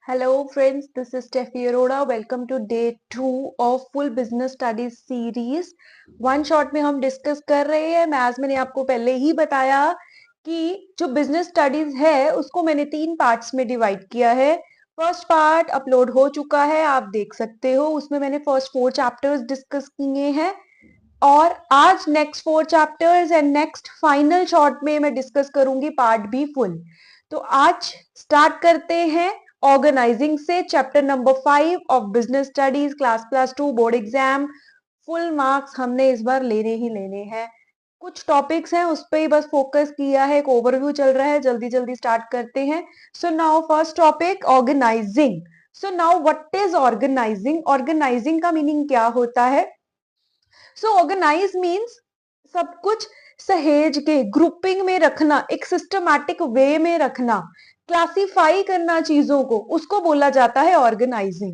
Hello friends, this is Steffi Arora. Welcome to day 2 of full business studies series. One shot में हम discuss कर रहे हैं। मैंने आपको पहले ही बताया कि जो बिजनेस स्टडीज है उसको मैंने 3 पार्ट्स में डिवाइड किया है। फर्स्ट पार्ट अपलोड हो चुका है, आप देख सकते हो। उसमें मैंने फर्स्ट 4 चैप्टर्स डिस्कस किए हैं और आज next 4 chapters and next final shot में मैं डिस्कस करूंगी पार्ट बी फुल। तो आज स्टार्ट करते हैं ऑर्गेनाइजिंग से, chapter number 5 of business studies class 2 board exam. Full marks हमने इस बार लेने ही लेने हैं। कुछ टॉपिक्स हैं उस पर ही बस फोकस किया है, एक ओवरव्यू चल रहा है, जल्दी जल्दी स्टार्ट करते हैं। So now first topic organising. So now what is organising? Organising का मीनिंग क्या होता है? सो ऑर्गेनाइज मीन्स सब कुछ सहेज के ग्रुपिंग में रखना, एक सिस्टमैटिक वे में रखना, क्लासिफाई करना चीजों को, उसको बोला जाता है organising,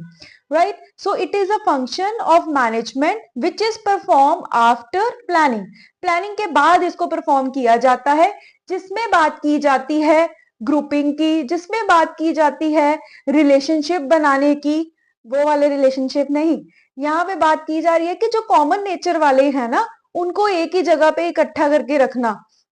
right? So it is a function of management which is perform after planning. Planning के बाद इसको परफॉर्म किया जाता है, जिसमें बात की जाती है ग्रुपिंग की, जिसमें बात की जाती है रिलेशनशिप बनाने की। वो वाले रिलेशनशिप नहीं, यहाँ पे बात की जा रही है कि जो कॉमन नेचर वाले हैं ना, उनको एक ही जगह पे इकट्ठा करके रखना,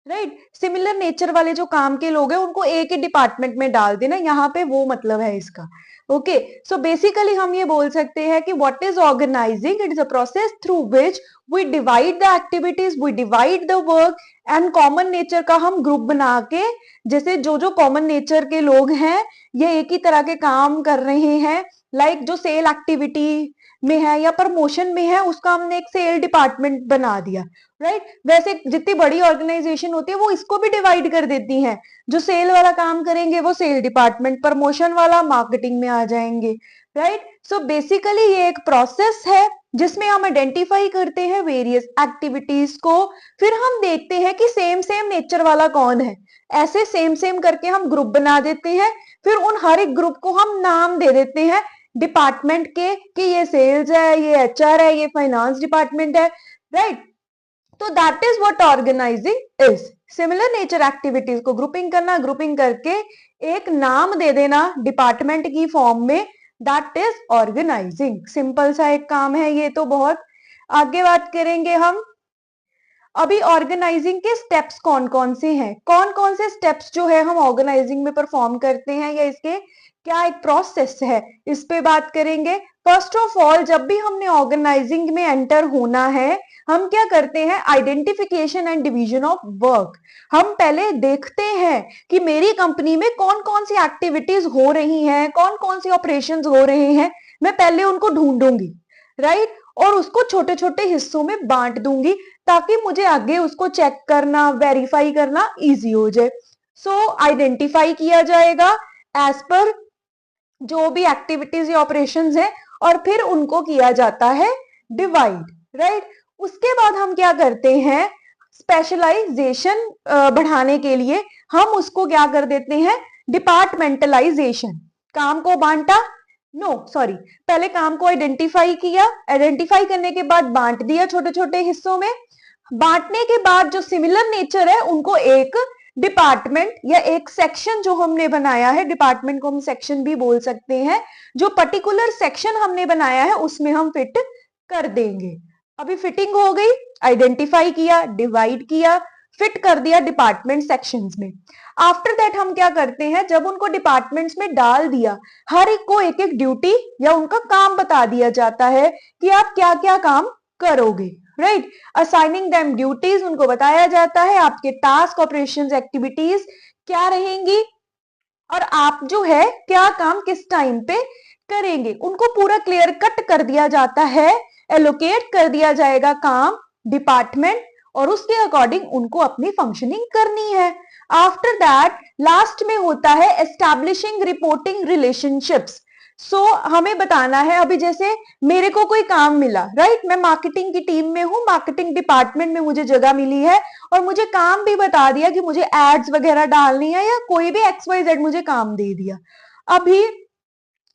राइट? सिमिलर नेचर वाले जो काम के लोग हैं उनको एक ही डिपार्टमेंट में डाल देना, यहाँ पे वो मतलब है इसका। ओके, सो बेसिकली हम ये बोल सकते हैं कि what is organising? It is a process through which we divide the activities, we divide the work and common nature का हम ग्रुप बना के, जैसे जो जो कॉमन नेचर के लोग हैं ये एक ही तरह के काम कर रहे हैं, लाइक जो सेल एक्टिविटी में है या प्रमोशन में है उसका हमने एक सेल डिपार्टमेंट बना दिया, राइट? वैसे जितनी बड़ी ऑर्गेनाइजेशन होती है वो इसको भी डिवाइड कर देती है। जो सेल वाला काम करेंगे वो सेल डिपार्टमेंट, प्रमोशन वाला मार्केटिंग में आ जाएंगे, राइट? सो बेसिकली ये एक प्रोसेस है जिसमें हम आइडेंटिफाई करते हैं वेरियस एक्टिविटीज को, फिर हम देखते हैं कि सेम सेम नेचर वाला कौन है। ऐसे सेम सेम करके हम ग्रुप बना देते हैं, फिर उन हर एक ग्रुप को हम नाम दे देते हैं डिपार्टमेंट के कि ये सेल्स है, ये एचआर है, ये फाइनेंस डिपार्टमेंट है, राइट? तो that is what organising is. Similar nature activities को ग्रुपिंग करना, ग्रुपिंग करके एक नाम दे देना डिपार्टमेंट की फॉर्म में, दैट इज ऑर्गेनाइजिंग। सिंपल सा एक काम है ये तो। बहुत आगे बात करेंगे हम। अभी ऑर्गेनाइजिंग के स्टेप्स कौन कौन से हैं, कौन कौन से स्टेप्स जो है हम ऑर्गेनाइजिंग में परफॉर्म करते हैं, या इसके क्या एक प्रोसेस है, इस पे बात करेंगे। फर्स्ट ऑफ ऑल, जब भी हमने ऑर्गेनाइजिंग में एंटर होना है, हम क्या करते हैं? Identification and division of work. हम पहले देखते हैं कि मेरी कंपनी में कौन कौन सी एक्टिविटीज हो रही हैं, कौन कौन सी ऑपरेशंस हो रहे हैं, मैं पहले उनको ढूंढूंगी, राइट? और उसको छोटे छोटे हिस्सों में बांट दूंगी ताकि मुझे आगे उसको चेक करना, वेरीफाई करना इजी हो जाए। सो आइडेंटिफाई किया जाएगा एज पर जो भी एक्टिविटीज या ऑपरेशंस है, और फिर उनको किया जाता है डिवाइड, राइट? उसके बाद हम क्या करते हैं? स्पेशलाइजेशन बढ़ाने के लिए हम उसको क्या कर देते हैं? डिपार्टमेंटलाइजेशन। काम को बांटा, सॉरी, पहले काम को आइडेंटिफाई किया, आइडेंटिफाई करने के बाद बांट दिया छोटे छोटे हिस्सों में। बांटने के बाद जो सिमिलर नेचर है उनको एक डिपार्टमेंट या एक सेक्शन जो हमने बनाया है, डिपार्टमेंट को हम सेक्शन भी बोल सकते हैं, जो पर्टिकुलर सेक्शन हमने बनाया है उसमें हम फिट कर देंगे। अभी फिटिंग हो गई, आइडेंटिफाई किया, डिवाइड किया, फिट कर दिया डिपार्टमेंट सेक्शंस में। आफ्टर दैट हम क्या करते हैं? जब उनको डिपार्टमेंट्स में डाल दिया, हर एक को एक एक ड्यूटी या उनका काम बता दिया जाता है कि आप क्या क्या काम करोगे, राइट? असाइनिंग देम ड्यूटीज, उनको बताया जाता है आपके टास्क, ऑपरेशंस, एक्टिविटीज क्या रहेंगी और आप जो है क्या काम किस टाइम पे करेंगे, उनको पूरा क्लियर कट कर दिया जाता है। एलोकेट कर दिया जाएगा काम डिपार्टमेंट, और उसके अकॉर्डिंग उनको अपनी फंक्शनिंग करनी है। आफ्टर दैट लास्ट में होता है एस्टैब्लिशिंग रिपोर्टिंग रिलेशनशिप्स। सो हमें बताना है, अभी जैसे मेरे को कोई काम मिला, राइट? मैं मार्केटिंग की टीम में हूं, मार्केटिंग डिपार्टमेंट में मुझे जगह मिली है और मुझे काम भी बता दिया कि मुझे एड्स वगैरह डालनी है, या कोई भी XYZ मुझे काम दे दिया। अभी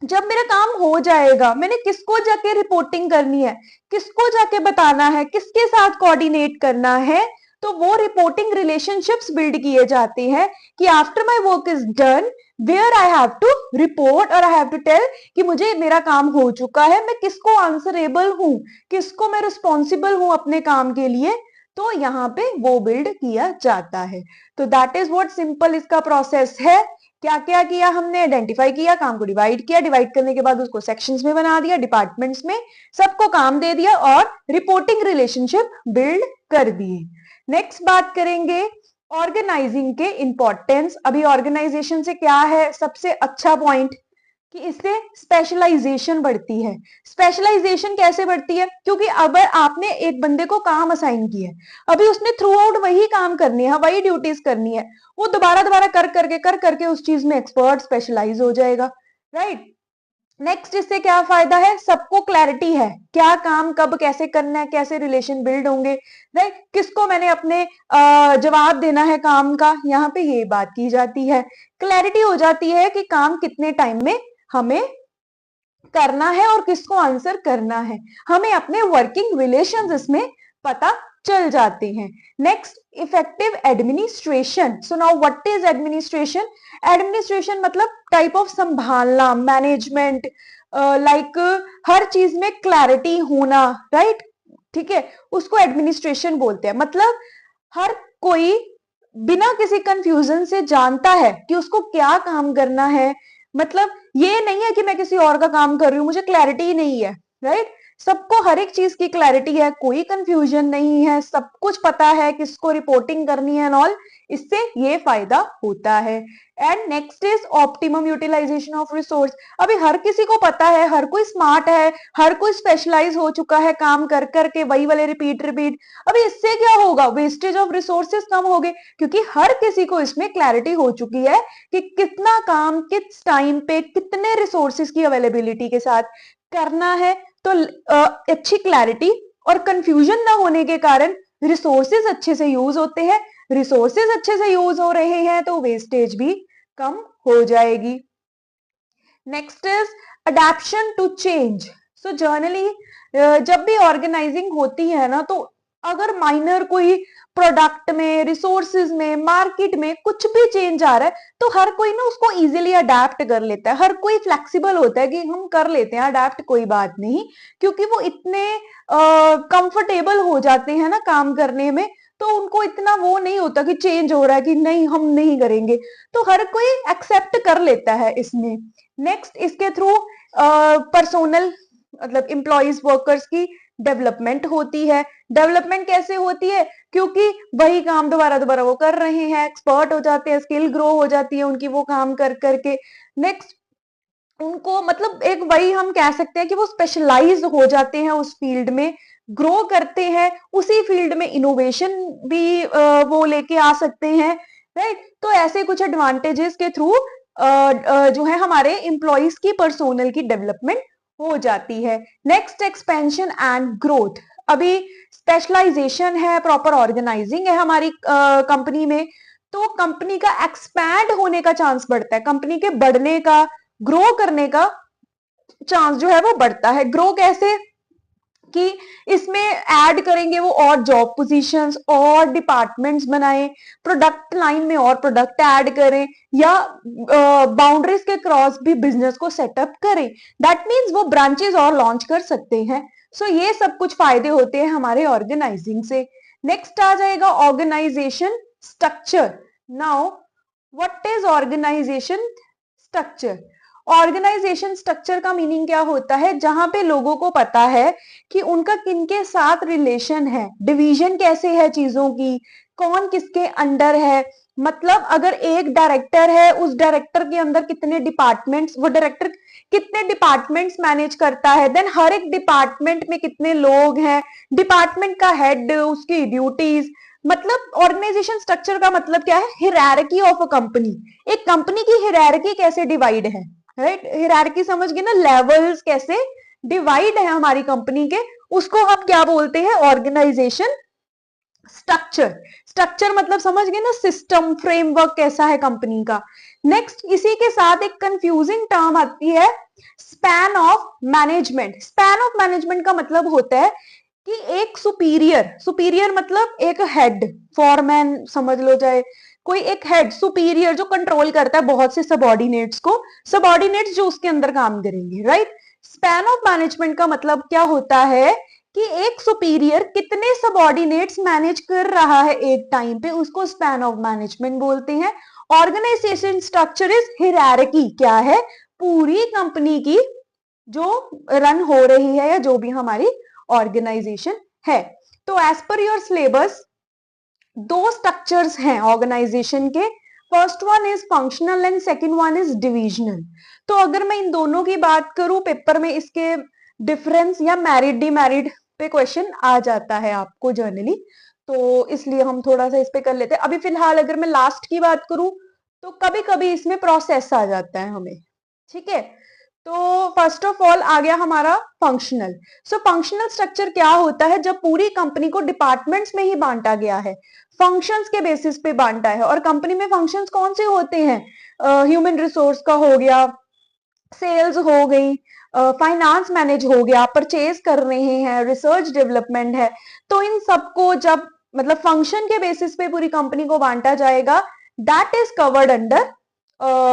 जब मेरा काम हो जाएगा, मैंने किसको जाके रिपोर्टिंग करनी है, किसको जाके बताना है, किसके साथ कोऑर्डिनेट करना है, तो वो रिपोर्टिंग रिलेशनशिप्स बिल्ड किए जाते हैं कि after my work is done where I have to report और आई हैव टू टेल कि मुझे मेरा काम हो चुका है, मैं किसको आंसरेबल हूं, किसको मैं रिस्पॉन्सिबल हूं अपने काम के लिए, तो यहाँ पे वो बिल्ड किया जाता है। तो दैट इज व्हाट सिंपल इसका प्रोसेस है। क्या क्या किया हमने, आइडेंटिफाई किया, काम को डिवाइड किया, डिवाइड करने के बाद उसको सेक्शंस में बना दिया, डिपार्टमेंट्स में सबको काम दे दिया और रिपोर्टिंग रिलेशनशिप बिल्ड कर दिए। नेक्स्ट बात करेंगे ऑर्गेनाइजिंग के इंपॉर्टेंस। अभी ऑर्गेनाइजेशन से क्या है सबसे अच्छा पॉइंट कि इससे स्पेशलाइजेशन बढ़ती है। स्पेशलाइजेशन कैसे बढ़ती है, क्योंकि अगर आपने एक बंदे को काम असाइन किया है, अभी उसने थ्रू आउट वही काम करनी है, वही ड्यूटीज करनी है, वो दोबारा दोबारा कर करके उस चीज में एक्सपर्ट स्पेशलाइज हो जाएगा, राइट। नेक्स्ट इससे क्या फायदा है, सबको क्लैरिटी है क्या काम कब कैसे करना है, कैसे रिलेशन बिल्ड होंगे, राइट, किसको मैंने अपने जवाब देना है काम का, यहाँ पे ये बात की जाती है। क्लैरिटी हो जाती है कि काम कितने टाइम में हमें करना है और किसको आंसर करना है, हमें अपने वर्किंग रिलेशंस इसमें पता चल जाते हैं। Next effective administration. So now what is administration. Administration मतलब टाइप ऑफ संभालना, मैनेजमेंट, लाइक हर चीज में क्लैरिटी होना, राइट, ठीक है, उसको एडमिनिस्ट्रेशन बोलते हैं। मतलब हर कोई बिना किसी कंफ्यूजन से जानता है कि उसको क्या काम करना है। मतलब ये नहीं है कि मैं किसी और का काम कर रही हूं, मुझे क्लैरिटी ही नहीं है, राइट। सबको हर एक चीज की क्लैरिटी है, कोई कंफ्यूजन नहीं है, सब कुछ पता है किसको रिपोर्टिंग करनी है एंड ऑल, इससे ये फायदा होता है। And next is optimum utilisation of resource. अभी हर किसी को पता है, हर कोई स्मार्ट है, हर कोई स्पेशलाइज हो चुका है काम कर करके, वही वाले रिपीट रिपीट। अभी इससे क्या होगा, वेस्टेज ऑफ रिसोर्सेज कम हो गए, क्योंकि हर किसी को इसमें क्लैरिटी हो चुकी है कि कितना काम किस टाइम पे कितने रिसोर्सेज की अवेलेबिलिटी के साथ करना है। तो अच्छी क्लैरिटी और कंफ्यूजन ना होने के कारण रिसोर्सेज अच्छे से यूज होते हैं, रिसोर्सेज अच्छे से यूज हो रहे हैं तो वेस्टेज भी कम हो जाएगी। Next is adaption to change. So generally जब भी ऑर्गेनाइजिंग होती है ना, तो अगर माइनर कोई प्रोडक्ट में, रिसोर्सेज में, मार्केट में कुछ भी चेंज आ रहा है, तो हर कोई ना उसको इजीली अडेप्ट कर लेता है, हर कोई फ्लेक्सिबल होता है कि हम कर लेते हैं अडेप्ट, कोई बात नहीं, क्योंकि वो इतने कंफर्टेबल हो जाते हैं ना काम करने में, तो उनको इतना वो नहीं होता कि चेंज हो रहा है कि नहीं हम नहीं करेंगे, तो हर कोई एक्सेप्ट कर लेता है इसमें। नेक्स्ट इसके थ्रू पर्सोनल मतलब एम्प्लॉइज वर्कर्स की डेवलपमेंट होती है। डेवलपमेंट कैसे होती है, क्योंकि वही काम दोबारा दोबारा वो कर रहे हैं, एक्सपर्ट हो जाते हैं, स्किल ग्रो हो जाती है उनकी वो काम कर करके। नेक्स्ट उनको मतलब एक वही हम कह सकते हैं कि वो स्पेशलाइज हो जाते हैं उस फील्ड में, ग्रो करते हैं उसी फील्ड में, इनोवेशन भी वो लेके आ सकते हैं, राइट। तो ऐसे कुछ एडवांटेजेस के थ्रू जो है हमारे एम्प्लॉइज की पर्सोनल की डेवलपमेंट हो जाती है। Next expansion and growth. अभी स्पेशलाइजेशन है, प्रॉपर ऑर्गेनाइजिंग है हमारी कंपनी में, तो कंपनी का एक्सपैंड होने का चांस बढ़ता है, कंपनी के बढ़ने का, ग्रो करने का चांस जो है वो बढ़ता है। ग्रो कैसे कि इसमें ऐड करेंगे वो और जॉब पोजीशंस और डिपार्टमेंट्स बनाएं, प्रोडक्ट लाइन में और प्रोडक्ट ऐड करें, या बाउंड्रीज के क्रॉस भी बिजनेस को सेटअप करें, दैट मीन्स वो ब्रांचेस और लॉन्च कर सकते हैं। सो ये सब कुछ फायदे होते हैं हमारे ऑर्गेनाइजिंग से। नेक्स्ट आ जाएगा organisation structure. Now what is organisation structure. Organisation structure का मीनिंग क्या होता है, जहां पे लोगों को पता है कि उनका किनके साथ रिलेशन है, डिवीजन कैसे है चीजों की, कौन किसके अंडर है। मतलब अगर एक डायरेक्टर है, उस डायरेक्टर के अंदर कितने डिपार्टमेंट्स, वो डायरेक्टर कितने डिपार्टमेंट्स मैनेज करता है, देन हर एक डिपार्टमेंट में कितने लोग हैं, डिपार्टमेंट का हेड, उसकी ड्यूटीज। मतलब ऑर्गेनाइजेशन स्ट्रक्चर का मतलब क्या है, हिरार्की ऑफ अ कंपनी। एक कंपनी की हिरार्की कैसे डिवाइड है, राइट, हिरार्की समझ गए ना, लेवल्स कैसे डिवाइड है हमारी कंपनी के, उसको हम क्या बोलते हैं, ऑर्गेनाइजेशन स्ट्रक्चर। स्ट्रक्चर मतलब समझ गए ना, सिस्टम, फ्रेमवर्क कैसा है कंपनी का। नेक्स्ट इसी के साथ एक कंफ्यूजिंग टर्म आती है, span of management. Span of management का मतलब होता है कि एक सुपीरियर, सुपीरियर मतलब एक हेड, फॉरमैन समझ लो चाहे, कोई एक हेड सुपीरियर जो कंट्रोल करता है बहुत से सबऑर्डिनेट्स को, सबऑर्डिनेट्स जो उसके अंदर काम करेंगे, राइट। स्पैन ऑफ मैनेजमेंट का मतलब क्या होता है कि एक सुपीरियर कितने सबऑर्डिनेट्स मैनेज कर रहा है एक टाइम पे, उसको स्पैन ऑफ मैनेजमेंट बोलते हैं। ऑर्गेनाइजेशन स्ट्रक्चर इज हिरार्की, क्या है, पूरी कंपनी की जो रन हो रही है या जो भी हमारी ऑर्गेनाइजेशन है। तो एज पर योर सिलेबस दो स्ट्रक्चर्स हैं ऑर्गेनाइजेशन के, first one is functional and second one is divisional. तो अगर मैं इन दोनों की बात करूं, पेपर में इसके डिफरेंस या मैरिड डिमेरिड पे क्वेश्चन आ जाता है आपको जनरली, तो इसलिए हम थोड़ा सा इस पे कर लेते हैं। अभी फिलहाल अगर मैं लास्ट की बात करूं तो कभी कभी इसमें प्रोसेस आ जाता है हमें, ठीक है। तो फर्स्ट ऑफ ऑल आ गया हमारा फंक्शनल। सो फंक्शनल स्ट्रक्चर क्या होता है, जब पूरी कंपनी को डिपार्टमेंट्स में ही बांटा गया है, फंक्शंस के बेसिस पे बांटा है। और कंपनी में फंक्शंस कौन से होते हैं, ह्यूमन रिसोर्स का हो गया, सेल्स हो गई, फाइनेंस मैनेज हो गया, परचेज कर रहे हैं, रिसर्च डेवलपमेंट है। तो इन सबको जब मतलब फंक्शन के बेसिस पे पूरी कंपनी को बांटा जाएगा, that is covered under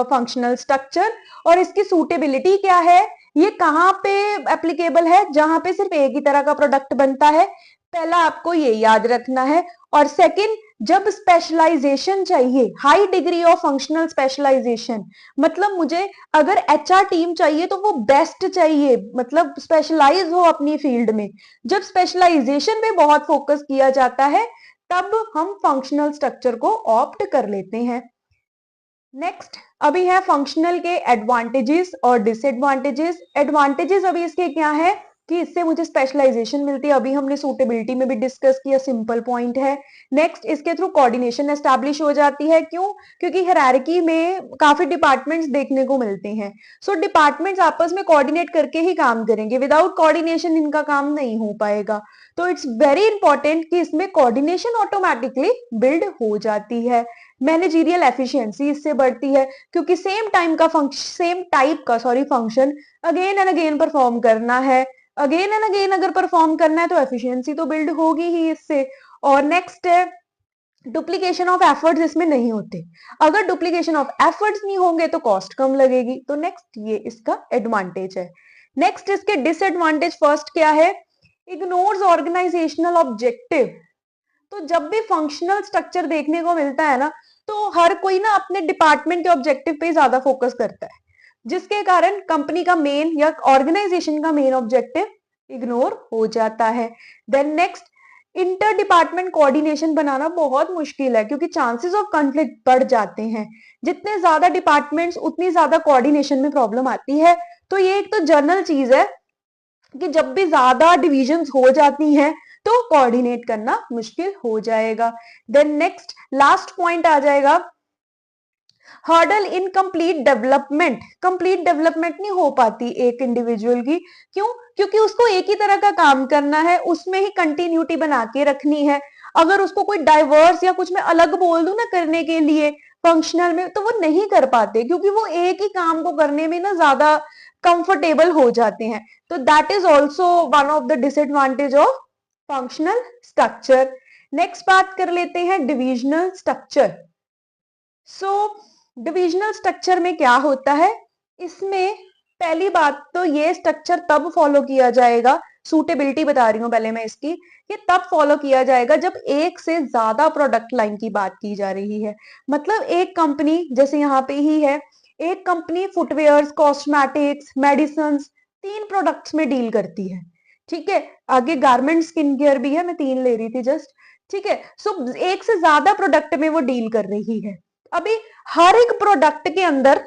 functional structure. और इसकी सूटेबिलिटी क्या है, ये कहाँ पे एप्लीकेबल है, जहां पे सिर्फ एक ही तरह का प्रोडक्ट बनता है, पहला आपको ये याद रखना है। और सेकंड, जब स्पेशलाइजेशन चाहिए, high degree of functional specialisation, मतलब मुझे अगर एचआर टीम चाहिए तो वो बेस्ट चाहिए, मतलब स्पेशलाइज हो अपनी फील्ड में। जब स्पेशलाइजेशन में बहुत फोकस किया जाता है तब हम फंक्शनल स्ट्रक्चर को ऑप्ट कर लेते हैं। नेक्स्ट अभी है फंक्शनल के एडवांटेजेस और डिसएडवांटेजेस। एडवांटेजेस अभी इसके क्या है कि इससे मुझे स्पेशलाइजेशन मिलती है, अभी हमने सूटेबिलिटी में भी डिस्कस किया, सिंपल पॉइंट है। नेक्स्ट इसके थ्रू कोऑर्डिनेशन एस्टैब्लिश हो जाती है, क्यों, क्योंकि हायरार्की में काफी डिपार्टमेंट्स देखने को मिलते हैं। सो डिपार्टमेंट्स आपस में कोऑर्डिनेट करके ही काम करेंगे, विदाउट कोऑर्डिनेशन इनका काम नहीं हो पाएगा। तो इट्स वेरी इंपॉर्टेंट कि इसमें कोऑर्डिनेशन ऑटोमेटिकली बिल्ड हो जाती है। मैनेजरियल एफिशिएंसी इससे बढ़ती है, क्योंकि सेम टाइप का function again and again perform करना है, अगेन एंड अगेन अगर परफॉर्म करना है तो एफिशिएंसी तो बिल्ड होगी ही इससे। और नेक्स्ट है डुप्लीकेशन ऑफ एफर्ट्स इसमें नहीं होते, अगर डुप्लीकेशन ऑफ एफर्ट्स नहीं होंगे तो कॉस्ट कम लगेगी। तो नेक्स्ट ये इसका एडवांटेज है। नेक्स्ट इसके डिसएडवांटेज, फर्स्ट क्या है, इग्नोर्स ऑर्गेनाइजेशनल ऑब्जेक्टिव। तो जब भी फंक्शनल स्ट्रक्चर देखने को मिलता है ना, तो हर कोई ना अपने डिपार्टमेंट के ऑब्जेक्टिव पे ज्यादा फोकस करता है, जिसके कारण कंपनी का मेन या ऑर्गेनाइजेशन का मेन ऑब्जेक्टिव इग्नोर हो जाता है। Then next, inter department coordination बनाना बहुत मुश्किल है, क्योंकि चांसेस ऑफ कॉन्फ्लिक्ट बढ़ जाते हैं। जितने ज्यादा डिपार्टमेंट्स उतनी ज्यादा कोऑर्डिनेशन में प्रॉब्लम आती है। तो ये एक तो जनरल चीज है कि जब भी ज्यादा डिविजन्स हो जाती हैं तो कोऑर्डिनेट करना मुश्किल हो जाएगा। देन नेक्स्ट लास्ट पॉइंट आ जाएगा hurdle in complete development. Complete development नहीं हो पाती एक इंडिविजुअल की, क्यों, क्योंकि उसको एक ही तरह का काम करना है, उसमें ही कंटिन्यूटी बना के रखनी है। अगर उसको कोई डाइवर्स या कुछ मैं अलग बोल दूं ना करने के लिए फंक्शनल में, तो वो नहीं कर पाते, क्योंकि वो एक ही काम को करने में ना ज्यादा कंफर्टेबल हो जाते हैं। तो that is also one of the disadvantage of functional structure. Next बात कर लेते हैं डिविजनल स्ट्रक्चर। सो डिविजनल स्ट्रक्चर में क्या होता है, इसमें पहली बात तो ये स्ट्रक्चर तब फॉलो किया जाएगा, सूटेबिलिटी बता रही हूं पहले मैं इसकी, ये तब फॉलो किया जाएगा जब एक से ज्यादा प्रोडक्ट लाइन की बात की जा रही है। मतलब एक कंपनी जैसे यहाँ पे ही है, एक company footwears, cosmetics, medicine, 3 products में डील करती है, ठीक है। आगे गारमेंट, स्किन केयर भी है, मैं 3 ले रही थी जस्ट, ठीक है। सो एक से ज्यादा प्रोडक्ट में वो डील कर रही है। अभी हर एक प्रोडक्ट के अंदर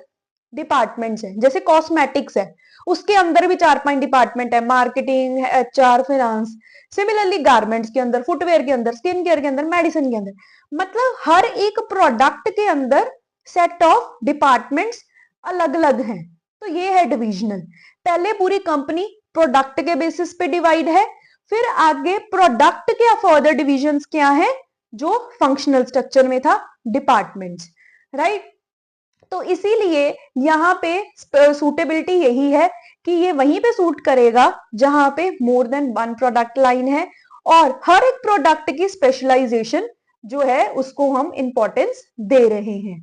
डिपार्टमेंट्स हैं, जैसे कॉस्मेटिक्स है उसके अंदर भी 4-5 डिपार्टमेंट है, marketing, HR, finance. Similarly garments के अंदर, फुटवेयर के अंदर, स्किन केयर के अंदर, मेडिसिन के अंदर, मतलब हर एक प्रोडक्ट के अंदर सेट ऑफ डिपार्टमेंट्स अलग अलग हैं। तो ये है डिविजनल। पहले पूरी कंपनी प्रोडक्ट के बेसिस पे डिवाइड है, फिर आगे प्रोडक्ट के फर्दर डिविजन्स क्या है जो फंक्शनल स्ट्रक्चर में था, डिपार्टमेंट्स, राइट। तो इसीलिए यहाँ पे सूटेबिलिटी यही है कि ये वहीं पे सूट करेगा जहां पे मोर देन 1 प्रोडक्ट लाइन है और हर एक प्रोडक्ट की स्पेशलाइजेशन जो है उसको हम इंपॉर्टेंस दे रहे हैं,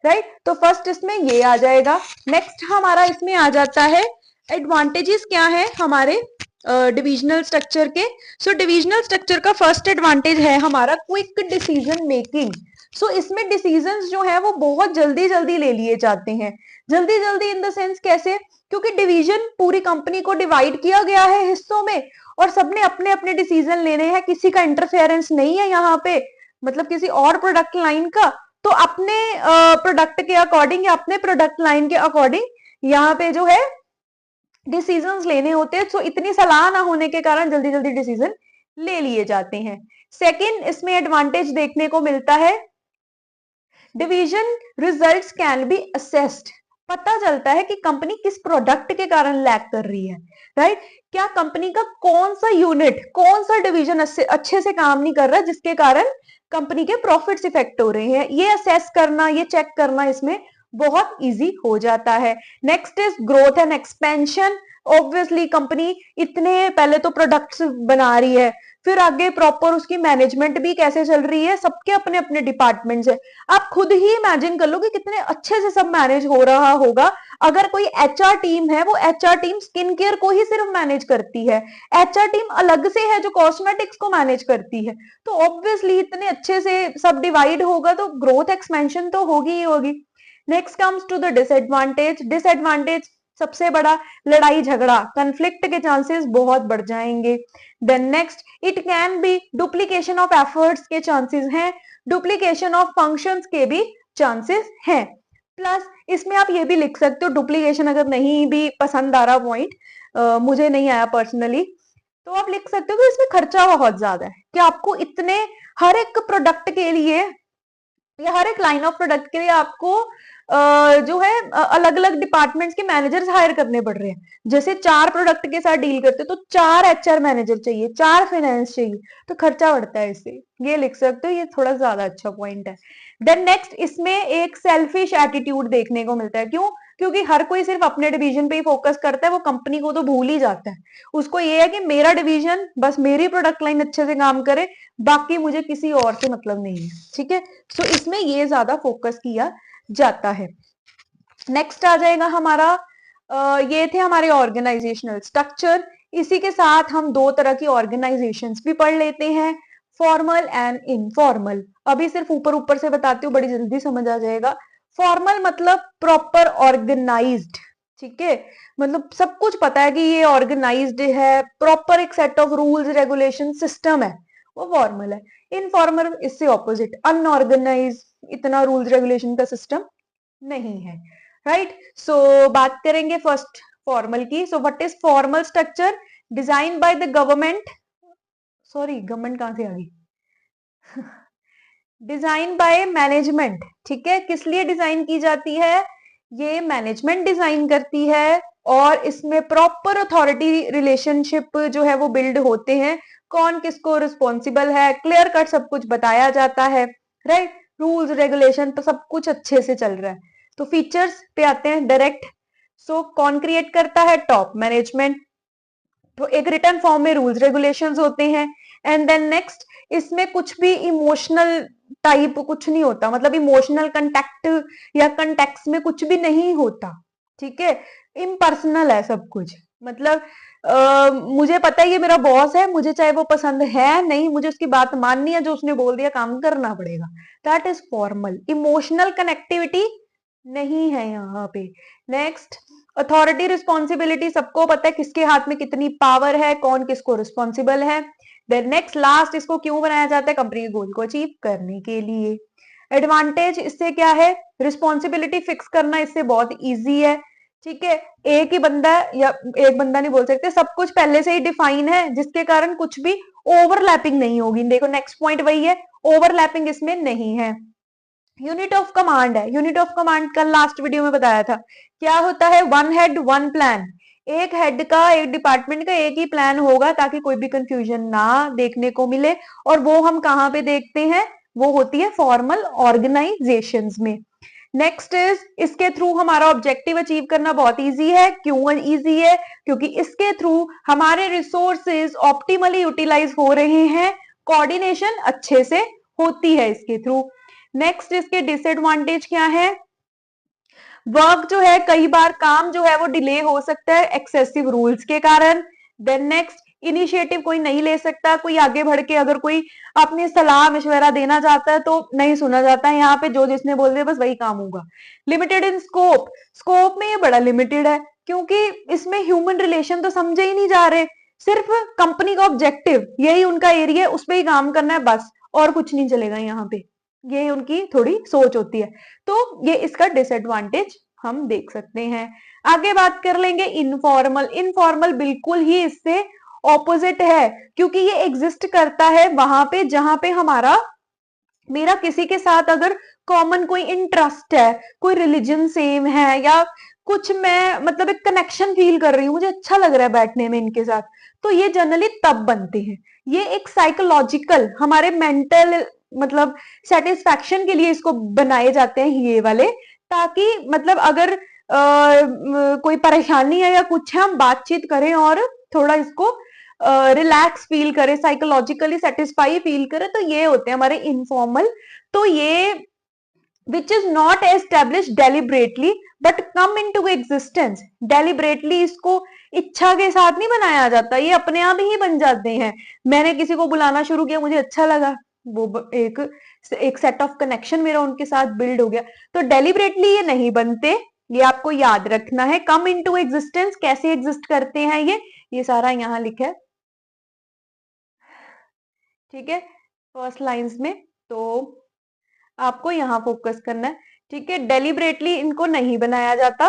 राइट। तो फर्स्ट इसमें ये आ जाएगा। नेक्स्ट हमारा इसमें आ जाता है एडवांटेजेस क्या है हमारे डिविजनल स्ट्रक्चर के। सो डिविजनल स्ट्रक्चर का फर्स्ट एडवांटेज है हमारा क्विक डिसीजन मेकिंग। सो इसमें डिसीजंस जो है वो बहुत जल्दी जल्दी ले लिए जाते हैं। जल्दी जल्दी इन द सेंस कैसे, क्योंकि डिवीजन पूरी कंपनी को डिवाइड किया गया है हिस्सों में और सबने अपने अपने डिसीजन लेने हैं, किसी का इंटरफेरेंस नहीं है यहाँ पे, मतलब किसी और प्रोडक्ट लाइन का। तो अपने प्रोडक्ट के अकॉर्डिंग या अपने प्रोडक्ट लाइन के अकॉर्डिंग यहाँ पे जो है डिसीजंस लेने होते हैं। सो इतनी सलाह ना होने के कारण जल्दी जल्दी डिसीजन ले लिए जाते हैं। सेकंड इसमें एडवांटेज देखने को मिलता है, division results can be assessed. पता चलता है कि कंपनी किस प्रोडक्ट के कारण लैग कर रही है, राइट। क्या कंपनी का कौन सा यूनिट, कौन सा डिवीजन अच्छे से काम नहीं कर रहा जिसके कारण कंपनी के प्रॉफिट्स इफेक्ट हो रहे हैं, ये असेस करना, ये चेक करना इसमें बहुत इजी हो जाता है। Next is growth and expansion. Obviously company इतने पहले तो प्रोडक्ट्स बना रही है, फिर आगे प्रॉपर उसकी मैनेजमेंट भी कैसे चल रही है, सबके अपने अपने डिपार्टमेंट्स है। आप खुद ही इमेजिन कर लो कि कितने अच्छे से सब मैनेज हो रहा होगा। अगर कोई एचआर टीम है, वो एचआर टीम स्किन केयर को ही सिर्फ मैनेज करती है, एचआर टीम अलग से है जो कॉस्मेटिक्स को मैनेज करती है। तो ऑब्वियसली इतने अच्छे से सब डिवाइड होगा तो ग्रोथ एक्सपेंशन तो होगी ही होगी। Next comes to the disadvantage. Disadvantage सबसे बड़ा, लड़ाई झगड़ा, कंफ्लिक्ट के चांसेस बहुत बढ़ जाएंगे। Then next, it can be duplication of efforts के चांसेस हैं, डुप्लीकेशन ऑफ फंक्शंस के भी चांसेस हैं। प्लस इसमें आप ये भी लिख सकते हो, डुप्लीकेशन अगर नहीं भी पसंद आ रहा पॉइंट, मुझे नहीं आया पर्सनली, तो आप लिख सकते हो कि इसमें खर्चा बहुत ज्यादा है कि आपको इतने हर एक प्रोडक्ट के लिए या हर एक लाइन ऑफ प्रोडक्ट के लिए आपको जो है अलग अलग डिपार्टमेंट्स के मैनेजर्स हायर करने पड़ रहे हैं। जैसे 4 प्रोडक्ट के साथ डील करते तो 4 एचआर मैनेजर चाहिए, 4 फाइनेंस चाहिए, तो खर्चा बढ़ता है इससे, ये लिख सकते हो, ये थोड़ा ज्यादा अच्छा पॉइंट है। देन नेक्स्ट, इसमें एक सेल्फिश एटीट्यूड देखने को मिलता है। क्यों? क्योंकि हर कोई सिर्फ अपने डिवीजन पे ही फोकस करता है, वो कंपनी को तो भूल ही जाता है। उसको ये है कि मेरा डिवीजन, बस मेरी प्रोडक्ट लाइन अच्छे से काम करे, बाकी मुझे किसी और से मतलब नहीं है, ठीक है। सो इसमें ये ज्यादा फोकस किया जाता है। नेक्स्ट आ जाएगा हमारा, ये थे हमारे ऑर्गेनाइजेशनल स्ट्रक्चर। इसी के साथ हम 2 तरह की ऑर्गेनाइजेशंस भी पढ़ लेते हैं, फॉर्मल एंड इनफॉर्मल। अभी सिर्फ ऊपर ऊपर से बताती हूँ, बड़ी जल्दी समझ आ जाएगा। फॉर्मल मतलब प्रॉपर ऑर्गेनाइज्ड, ठीक है, मतलब सब कुछ पता है कि ये ऑर्गेनाइज्ड है, प्रॉपर एक set of rules regulation system है, वो फॉर्मल है। इनफॉर्मल इससे ऑपोजिट, अनऑर्गेनाइज, इतना रूल्स रेगुलेशन का सिस्टम नहीं है, राइट। सो बात करेंगे फर्स्ट फॉर्मल की। So what is formal structure? Design by the government, sorry government कहां से आ गई डिजाइन बाय मैनेजमेंट, ठीक है। किस लिए डिजाइन की जाती है? ये मैनेजमेंट डिजाइन करती है और इसमें प्रॉपर अथॉरिटी रिलेशनशिप जो है वो बिल्ड होते हैं, कौन किसको रिस्पॉन्सिबल है, क्लियर कट सब कुछ बताया जाता है, राइट। रूल्स रेगुलेशन तो सब कुछ अच्छे से चल रहा है। तो फीचर्स पे आते हैं डायरेक्ट। सो कौन क्रिएट करता है? Top management. तो एक रिटर्न फॉर्म में रूल्स रेगुलेशंस होते हैं। एंड देन नेक्स्ट, इसमें कुछ भी इमोशनल टाइप कुछ नहीं होता, मतलब इमोशनल कंटेक्ट या कंटेक्स में कुछ भी नहीं होता, ठीक है। इम्पर्सनल है सब कुछ, मतलब मुझे पता है ये मेरा बॉस है, मुझे चाहे वो पसंद है नहीं, मुझे उसकी बात माननी है, जो उसने बोल दिया काम करना पड़ेगा। That is formal. Emotional connectivity नहीं है यहाँ पे। नेक्स्ट, अथॉरिटी रिस्पॉन्सिबिलिटी, सबको पता है किसके हाथ में कितनी पावर है, कौन किसको रिस्पॉन्सिबल है। देन नेक्स्ट लास्ट, इसको क्यों बनाया जाता है? कंपनी के गोल को अचीव करने के लिए। एडवांटेज इससे क्या है? रिस्पॉन्सिबिलिटी फिक्स करना इससे बहुत इजी है, ठीक है। एक ही बंदा, या एक बंदा नहीं बोल सकते, सब कुछ पहले से ही डिफाइन है, जिसके कारण कुछ भी ओवरलैपिंग नहीं होगी। देखो नेक्स्ट पॉइंट वही है, ओवरलैपिंग इसमें नहीं है। यूनिट ऑफ कमांड है। यूनिट ऑफ कमांड कल लास्ट वीडियो में बताया था, क्या होता है? One head one plan. एक हेड का, एक डिपार्टमेंट का एक ही प्लान होगा ताकि कोई भी कंफ्यूजन ना देखने को मिले। और वो हम कहाँ पे देखते हैं? वो होती है फॉर्मल ऑर्गेनाइजेशंस में। नेक्स्ट इज, इसके थ्रू हमारा ऑब्जेक्टिव अचीव करना बहुत इजी है। क्यों इजी है? क्योंकि इसके थ्रू हमारे रिसोर्सेज ऑप्टिमली यूटिलाइज हो रहे हैं, कोऑर्डिनेशन अच्छे से होती है इसके थ्रू। नेक्स्ट इसके डिसएडवांटेज क्या है? वर्क जो है, कई बार काम जो है वो डिले हो सकता है एक्सेसिव रूल्स के कारण। देन नेक्स्ट, इनिशिएटिव कोई नहीं ले सकता, कोई आगे बढ़ के अगर कोई अपनी सलाह मशवरा देना चाहता है तो नहीं सुना जाता है, यहाँ पे जो जिसने बोल दिया बस वही काम होगा। लिमिटेड इन स्कोप, स्कोप में ये बड़ा लिमिटेड है क्योंकि इसमें ह्यूमन रिलेशन तो समझे ही नहीं जा रहे, सिर्फ कंपनी का ऑब्जेक्टिव यही उनका एरिया है, उस पर ही काम करना है बस, और कुछ नहीं चलेगा यहाँ पे, ये उनकी थोड़ी सोच होती है। तो ये इसका डिसएडवांटेज हम देख सकते हैं। आगे बात कर लेंगे इनफॉर्मल। इनफॉर्मल बिल्कुल ही इससे ऑपोजिट है क्योंकि ये एग्जिस्ट करता है वहां पे जहां पे मेरा किसी के साथ अगर कॉमन कोई इंटरेस्ट है, कोई रिलीजन सेम है, या कुछ मैं मतलब एक कनेक्शन फील कर रही हूँ, मुझे अच्छा लग रहा है बैठने में इनके साथ, तो ये जनरली तब बनते हैं। ये एक साइकोलॉजिकल हमारे मेंटल मतलब सेटिस्फैक्शन के लिए इसको बनाए जाते हैं ये वाले, ताकि मतलब अगर कोई परेशानी है या कुछ है, हम बातचीत करें और थोड़ा इसको रिलैक्स फील करें, साइकोलॉजिकली सेटिस्फाई फील करें, तो ये होते हैं हमारे इनफॉर्मल। तो ये which is not establish deliberately but come into existence. Deliberately इसको इच्छा के साथ नहीं बनाया जाता, ये अपने आप ही बन जाते हैं। मैंने किसी को बुलाना शुरू किया, मुझे अच्छा लगा, वो एक सेट ऑफ कनेक्शन मेरा उनके साथ बिल्ड हो गया, तो डेलिबरेटली ये नहीं बनते, ये आपको याद रखना है। कम इनटू एग्जिस्टेंस, कैसे एग्जिस्ट करते हैं ये सारा यहाँ लिखा है, ठीक है, फर्स्ट लाइंस में, तो आपको यहां फोकस करना है, ठीक है। डेलिबरेटली इनको नहीं बनाया जाता,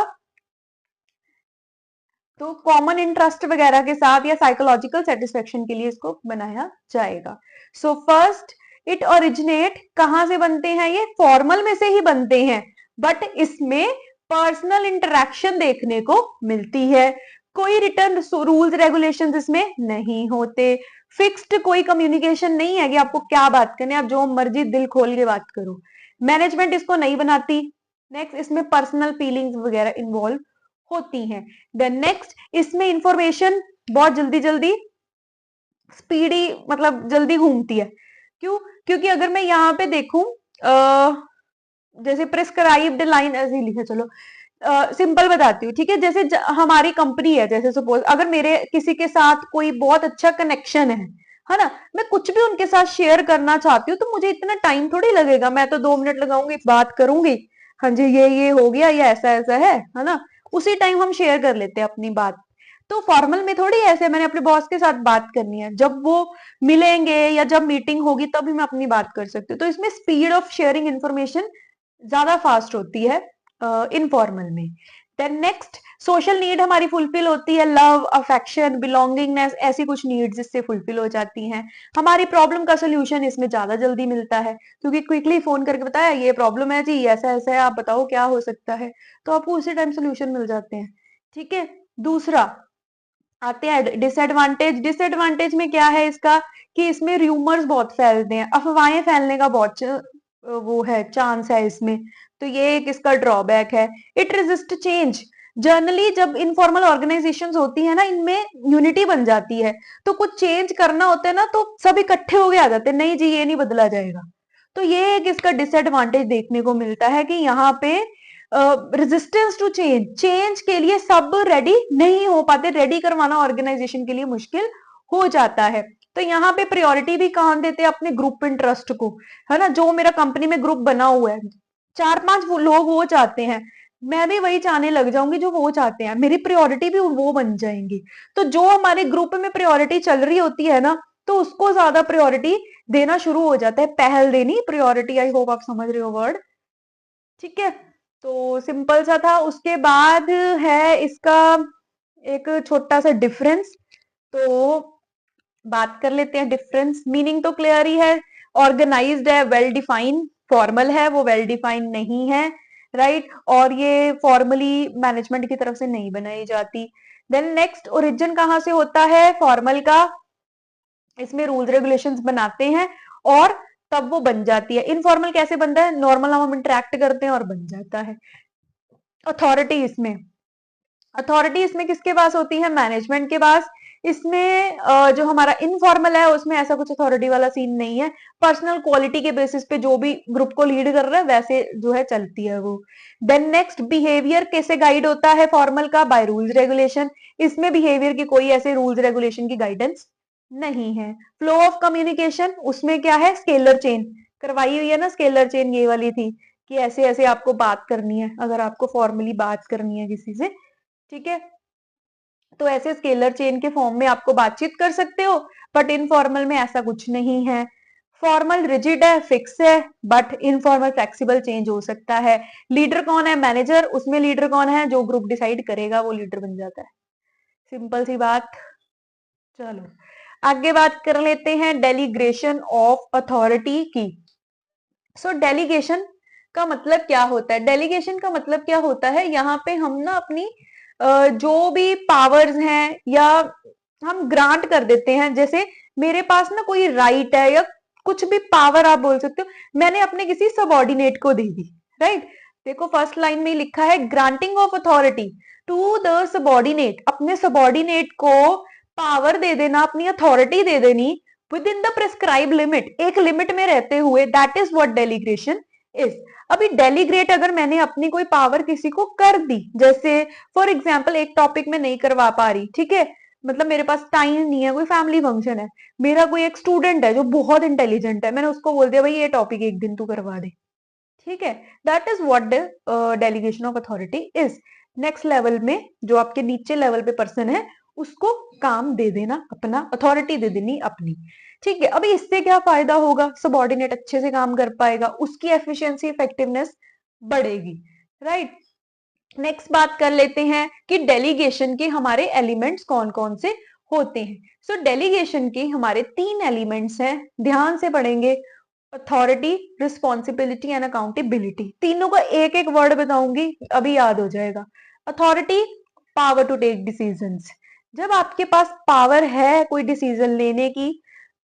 तो कॉमन इंटरेस्ट वगैरह के साथ या साइकोलॉजिकल सेटिस्फेक्शन के लिए इसको बनाया जाएगा। सो फर्स्ट, इट ओरिजिनेट, कहां से बनते हैं ये? फॉर्मल में से ही बनते हैं, बट इसमें पर्सनल इंटरेक्शन देखने को मिलती है, कोई रिटर्न रूल्स रेगुलेशंस इसमें नहीं होते, फिक्स्ड कोई कम्युनिकेशन नहीं है कि आपको क्या बात करनी है, आप जो मर्जी दिल खोल के बात करो, मैनेजमेंट इसको नहीं बनाती। नेक्स्ट, इसमें पर्सनल फीलिंग्स वगैरह इन्वॉल्व होती हैं। देन नेक्स्ट, इसमें इंफॉर्मेशन बहुत जल्दी जल्दी स्पीडी मतलब जल्दी घूमती है। क्यों? क्योंकि अगर मैं यहाँ पे देखूं जैसे प्रिस्क्राइब्ड लाइन ऐसे लिखा, चलो सिंपल बताती हूँ, ठीक है। जैसे हमारी कंपनी है, जैसे सपोज अगर मेरे किसी के साथ कोई बहुत अच्छा कनेक्शन है ना, मैं कुछ भी उनके साथ शेयर करना चाहती हूँ, तो मुझे इतना टाइम थोड़ी लगेगा, मैं तो 2 मिनट लगाऊंगी, बात करूंगी, हाँ जी ये हो गया, ये ऐसा ऐसा है ना, उसी टाइम हम शेयर कर लेते हैं अपनी बात। तो फॉर्मल में थोड़ी ऐसे मैंने अपने बॉस के साथ बात करनी है, जब वो मिलेंगे या जब मीटिंग होगी तभी मैं अपनी बात कर सकती हूँ, तो इसमें स्पीड ऑफ शेयरिंग इंफॉर्मेशन ज्यादा फास्ट होती है इनफॉर्मल में। देन नेक्स्ट, सोशल नीड हमारी फुलफिल होती है, लव, अफेक्शन, बिलोंगिंगनेस, ऐसी कुछ नीड्स इससे फुलफिल हो जाती हैं। हमारी प्रॉब्लम का सोल्यूशन इसमें ज्यादा जल्दी मिलता है क्योंकि क्विकली फोन करके बताया ये प्रॉब्लम है जी, ऐसा ऐसा है, आप बताओ क्या हो सकता है, तो आपको उसी टाइम सोल्यूशन मिल जाते हैं, ठीक है। दूसरा आते हैं डिसएडवांटेज। डिसएडवांटेज में क्या है इसका कि इसमें र्यूमर्स बहुत फैलते हैं, अफवाहें फैलने का बहुत वो है, चांस है इसमें, तो ये एक इसका ड्रॉबैक है। इट रेजिस्ट चेंज, जर्नली जब इनफॉर्मल ऑर्गेनाइजेशंस होती है ना, इनमें यूनिटी बन जाती है, तो कुछ चेंज करना होता है ना तो सब इकट्ठे हो गए आ जाते हैं, नहीं जी ये नहीं बदला जाएगा, तो ये एक इसका डिसएडवांटेज देखने को मिलता है कि यहाँ पे रेजिस्टेंस टू चेंज, चेंज के लिए सब रेडी नहीं हो पाते, रेडी करवाना ऑर्गेनाइजेशन के लिए मुश्किल हो जाता है। तो यहाँ पे प्रायोरिटी भी कहाँ देते हैं? अपने ग्रुप इंटरेस्ट को, है ना, जो मेरा कंपनी में ग्रुप बना हुआ है, 4-5 लोग वो चाहते हैं, मैं भी वही चाहने लग जाऊंगी जो वो चाहते हैं, मेरी प्रायोरिटी भी वो बन जाएंगी। तो जो हमारे ग्रुप में प्रायोरिटी चल रही होती है ना, तो उसको ज्यादा प्रायोरिटी देना शुरू हो जाता है, पहल देनी, प्रायोरिटी, आई होप आप समझ रहे हो वर्ड, ठीक है। तो सिंपल सा था। उसके बाद है इसका एक छोटा सा डिफरेंस, तो बात कर लेते हैं डिफरेंस। मीनिंग तो क्लियर ही है, ऑर्गेनाइज्ड है, वेल डिफाइंड, फॉर्मल है वो वेल डिफाइंड नहीं है, राइट, और ये फॉर्मली मैनेजमेंट की तरफ से नहीं बनाई जाती। देन नेक्स्ट, ओरिजिन कहां से होता है फॉर्मल का? इसमें रूल्स रेगुलेशंस बनाते हैं और तब वो बन जाती है। इनफॉर्मल कैसे बनता है? नॉर्मल हम इंटरेक्ट करते हैं और बन जाता है। अथॉरिटी इसमें किसके पास होती है? मैनेजमेंट के पास। इसमें जो हमारा इनफॉर्मल है उसमें ऐसा कुछ अथॉरिटी वाला सीन नहीं है, पर्सनल क्वालिटी के बेसिस पे जो भी ग्रुप को लीड कर रहा है वैसे जो है चलती है वो। देन नेक्स्ट, बिहेवियर कैसे गाइड होता है फॉर्मल का? By rules regulation. इसमें बिहेवियर की कोई ऐसे रूल्स रेगुलेशन की गाइडेंस नहीं है। फ्लो ऑफ कम्युनिकेशन, उसमें क्या है? स्केलर चेन करवाई हुई है ना, स्केलर चेन ये वाली थी कि ऐसे ऐसे आपको बात करनी है अगर आपको फॉर्मली बात करनी है किसी से, ठीक है, तो ऐसे स्केलर चेन के फॉर्म में आपको बातचीत कर सकते हो, बट इनफॉर्मल में ऐसा कुछ नहीं है। फॉर्मल रिजिड है, फिक्स है, बट इनफॉर्मल फ्लेक्सिबल चेंज हो सकता है। लीडर कौन है? मैनेजर। उसमें लीडर कौन है? जो ग्रुप डिसाइड करेगा वो लीडर बन जाता है। सिंपल सी बात। चलो आगे बात कर लेते हैं डेलीग्रेशन ऑफ अथॉरिटी की। सो डेलीगेशन का मतलब क्या होता है? डेलीगेशन का मतलब क्या होता है, यहाँ पे हम ना अपनी जो भी पावर्स हैं या हम ग्रांट कर देते हैं। जैसे मेरे पास ना कोई राइट है या कुछ भी पावर आप बोल सकते हो, मैंने अपने किसी सबऑर्डिनेट को दे दी, राइट। देखो फर्स्ट लाइन में लिखा है granting of authority to the subordinate, अपने सबऑर्डिनेट को पावर दे देना, अपनी अथॉरिटी दे देनी within the prescribe limit, एक लिमिट में रहते हुए, that is what delegation is. अभी डेलीग्रेट अगर मैंने अपनी कोई पावर किसी को कर दी, जैसे फॉर एग्जाम्पल एक टॉपिक में नहीं करवा पा रही, ठीक है, मतलब मेरे पास टाइम नहीं है, कोई फैमिली फंक्शन है, मेरा कोई एक स्टूडेंट है जो बहुत इंटेलिजेंट है, मैंने उसको बोल दिया भाई ये टॉपिक एक दिन तू करवा दे, ठीक है, that is what delegation of authority is. Next level में जो आपके नीचे लेवल पे पर्सन है उसको काम दे देना, अपना अथॉरिटी दे देनी अपनी, ठीक है। अभी इससे क्या फायदा होगा? सबऑर्डिनेट अच्छे से काम कर पाएगा, उसकी एफिशिएंसी इफेक्टिवनेस बढ़ेगी, राइट। नेक्स्ट बात कर लेते हैं कि डेलीगेशन के हमारे एलिमेंट्स कौन कौन से होते हैं। सो डेलीगेशन के हमारे 3 एलिमेंट्स हैं, ध्यान से पढ़ेंगे। Authority, responsibility and accountability. तीनों का एक एक वर्ड बताऊंगी, अभी याद हो जाएगा। Authority, power to take decisions. जब आपके पास पावर है कोई डिसीजन लेने की,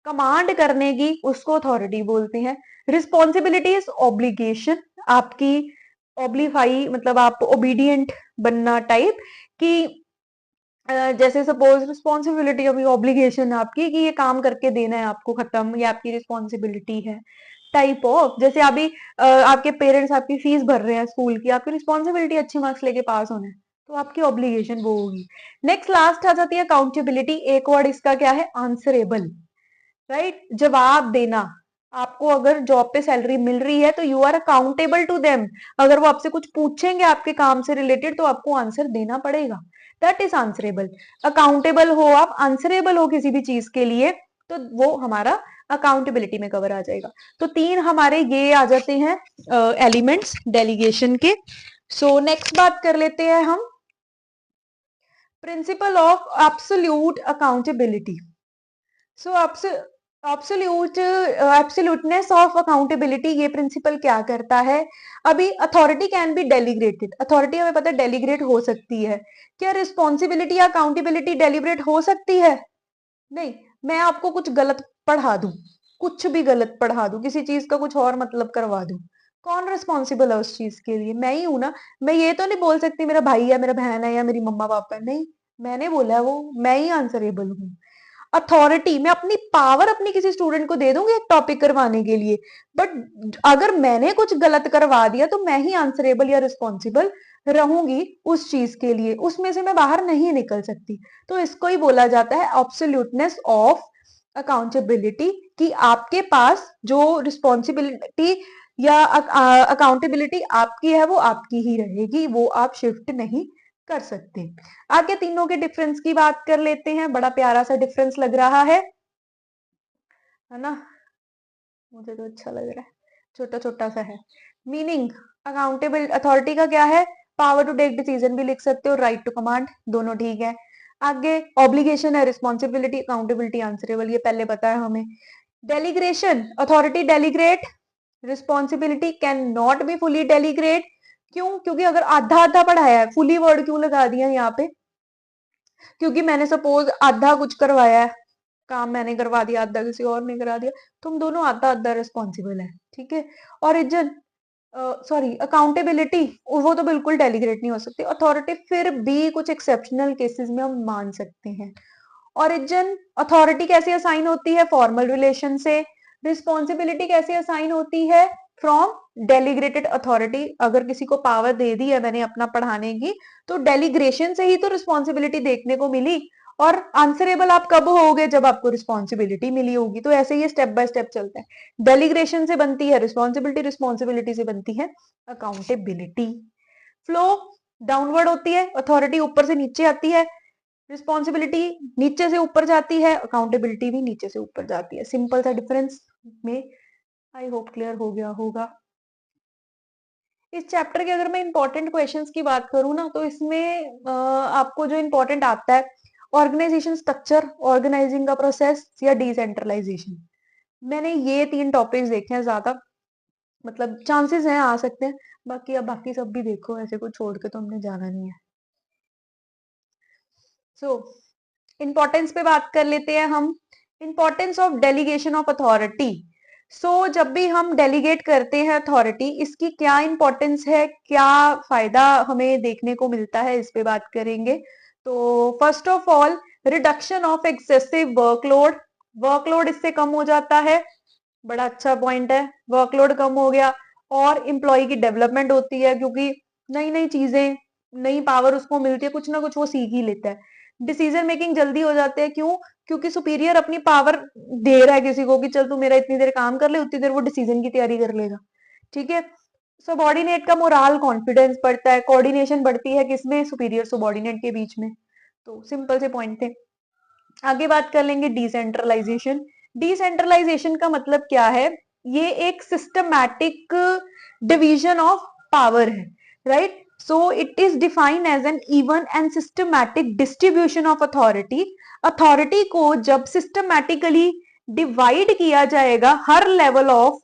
कमांड करने की, उसको अथॉरिटी बोलते हैं। रिस्पॉन्सिबिलिटी इज ऑब्लिगेशन, आपकी ऑब्लिफाई मतलब आप ओबीडियंट बनना टाइप कि जैसे सपोज रिस्पॉन्सिबिलिटी अभी ऑब्लिगेशन आपकी कि ये काम करके देना है आपको, खत्म, ये आपकी रिस्पॉन्सिबिलिटी है टाइप ऑफ। जैसे अभी आपके पेरेंट्स आपकी फीस भर रहे हैं स्कूल की, आपकी रिस्पॉन्सिबिलिटी अच्छे मार्क्स लेके पास होना है, तो आपकी ऑब्लिगेशन वो होगी। नेक्स्ट लास्ट आ जाती है अकाउंटेबिलिटी, एक वर्ड इसका क्या है? आंसरेबल, राइट, जवाब देना। आपको अगर जॉब पे सैलरी मिल रही है तो you are accountable to them, अगर वो आपसे कुछ पूछेंगे आपके काम से रिलेटेड तो आपको आंसर देना पड़ेगा, दैट इज आंसरेबल। अकाउंटेबल हो आप, आंसरेबल हो किसी भी चीज के लिए, तो वो हमारा अकाउंटेबिलिटी में कवर आ जाएगा। तो 3 हमारे ये आ जाते हैं एलिमेंट्स डेलीगेशन के। सो नेक्स्ट बात कर लेते हैं हम principle of absolute accountability. So absoluteness of accountability, ये प्रिंसिपल क्या करता है? अभी अथॉरिटी कैन बी डेलीग्रेटेड, अथॉरिटी हमें पता है डेलीग्रेट हो सकती है। क्या रिस्पॉन्सिबिलिटी या अकाउंटेबिलिटी डेलीब्रेट हो सकती है? नहीं। मैं आपको कुछ गलत पढ़ा दूं, कुछ भी गलत पढ़ा दूं, किसी चीज का कुछ और मतलब करवा दूं, कौन रिस्पॉन्सिबल है उस चीज के लिए? मैं ही हूं ना। मैं ये तो नहीं बोल सकती मेरा भाई है, मेरा बहन है या मेरी मम्मा पापा है, नहीं, मैंने बोला है, वो मैं ही आंसरेबल हूँ। अथॉरिटी, मैं अपनी पावर अपनी किसी स्टूडेंट को दे दूंगी एक टॉपिक करवाने के लिए, बट अगर मैंने कुछ गलत करवा दिया तो मैं ही आंसरेबल या रिस्पॉन्सिबल रहूंगी उस चीज के लिए, उसमें से मैं बाहर नहीं निकल सकती। तो इसको ही बोला जाता है एब्सोल्यूटनेस ऑफ अकाउंटेबिलिटी, कि आपके पास जो रिस्पॉन्सिबिलिटी या अकाउंटेबिलिटी आपकी है वो आपकी ही रहेगी, वो आप शिफ्ट नहीं कर सकते। आगे तीनों के डिफरेंस की बात कर लेते हैं, बड़ा प्यारा सा डिफरेंस लग रहा है ना, मुझे तो अच्छा लग रहा है, छोटा छोटा सा है। मीनिंग, अकाउंटेबल अथॉरिटी का क्या है? पावर टू टेक डिसीजन भी लिख सकते हो, राइट टू कमांड, दोनों ठीक है। आगे ऑब्लिगेशन है, रिस्पॉन्सिबिलिटी, अकाउंटेबिलिटी, आंसरेबल, ये पहले पता है हमें। Delegation, authority delegate, responsibility can not be fully delegate. क्यों? क्योंकि अगर आधा आधा पढ़ाया है, फुली वर्ड क्यों लगा दिया यहाँ पे? क्योंकि मैंने सपोज आधा कुछ करवाया है, काम मैंने करवा दिया, आधा किसी और ने करा दिया, तुम दोनों आधा आधा रिस्पॉन्सिबल है, ठीक है। ओरिजिन, सॉरी अकाउंटेबिलिटी, वो तो बिल्कुल डेलीग्रेट नहीं हो सकती। अथॉरिटी फिर भी कुछ एक्सेप्शनल केसेस में हम मान सकते हैं। ओरिजिन अथॉरिटी कैसे असाइन होती है, फॉर्मल रिलेशन से। रिस्पॉन्सिबिलिटी कैसे असाइन होती है, फ्रॉम डेलीग्रेटेड अथॉरिटी। अगर किसी को पावर दे दी है मैंने अपना पढ़ाने की, तो डेलीग्रेशन से ही तो रिस्पॉन्सिबिलिटी देखने को मिली, और आंसरेबल आप कब होगे, जब आपको रिस्पॉन्सिबिलिटी मिली होगी। तो ऐसे ही स्टेप बाय स्टेप चलता है। डेलीग्रेशन से बनती है रिस्पॉन्सिबिलिटी, रिस्पॉन्सिबिलिटी से बनती है अकाउंटेबिलिटी। फ्लो डाउनवर्ड होती है, अथॉरिटी ऊपर से नीचे आती है, रिस्पॉन्सिबिलिटी नीचे से ऊपर जाती है, अकाउंटेबिलिटी भी नीचे से ऊपर जाती है। सिंपल सा डिफरेंस में आई होप क्लियर हो गया होगा। इस चैप्टर के अगर मैं इंपॉर्टेंट क्वेश्चंस की बात करूं ना, तो इसमें आपको जो इंपॉर्टेंट आता है, ऑर्गेनाइजेशन स्ट्रक्चर, ऑर्गेनाइजिंग का प्रोसेस, या डिसेंट्रलाइजेशन। मैंने ये 3 टॉपिक्स देखे हैं ज्यादा, मतलब चांसेस हैं आ सकते हैं, बाकी अब बाकी सब भी देखो, ऐसे कुछ छोड़ के तो हमने जाना नहीं है। सो इंपॉर्टेंस पे बात कर लेते हैं हम। Importance of delegation of authority. जब भी हम डेलीगेट करते हैं अथॉरिटी, इसकी क्या इंपॉर्टेंस है, क्या फायदा हमें देखने को मिलता है, इस पे बात करेंगे। तो first of all, reduction of excessive workload. Workload इससे कम हो जाता है, बड़ा अच्छा पॉइंट है, वर्कलोड कम हो गया। और एम्प्लॉय की डेवलपमेंट होती है, क्योंकि नई नई चीजें, नई पावर उसको मिलती है, कुछ ना कुछ वो सीख ही लेता है। डिसीजन मेकिंग जल्दी हो जाते हैं, क्यों, क्योंकि सुपीरियर अपनी पावर दे रहा है किसी को कि चल तू मेरा इतनी देर काम कर ले, उतनी देर वो डिसीजन की तैयारी कर लेगा। ठीक है। सबॉर्डिनेट का मोराल कॉन्फिडेंस बढ़ता है, कोऑर्डिनेशन बढ़ती है किसमें, सुपीरियर सुबॉर्डिनेट के बीच में। तो सिंपल से पॉइंट थे। आगे बात कर लेंगे डिसेंट्रलाइजेशन। डिसेंट्रलाइजेशन का मतलब क्या है, ये एक सिस्टमैटिक डिवीजन ऑफ पावर है, right. So it is defined as an even and systematic distribution of authority. Authority को जब सिस्टमैटिकली डिवाइड किया जाएगा हर लेवल ऑफ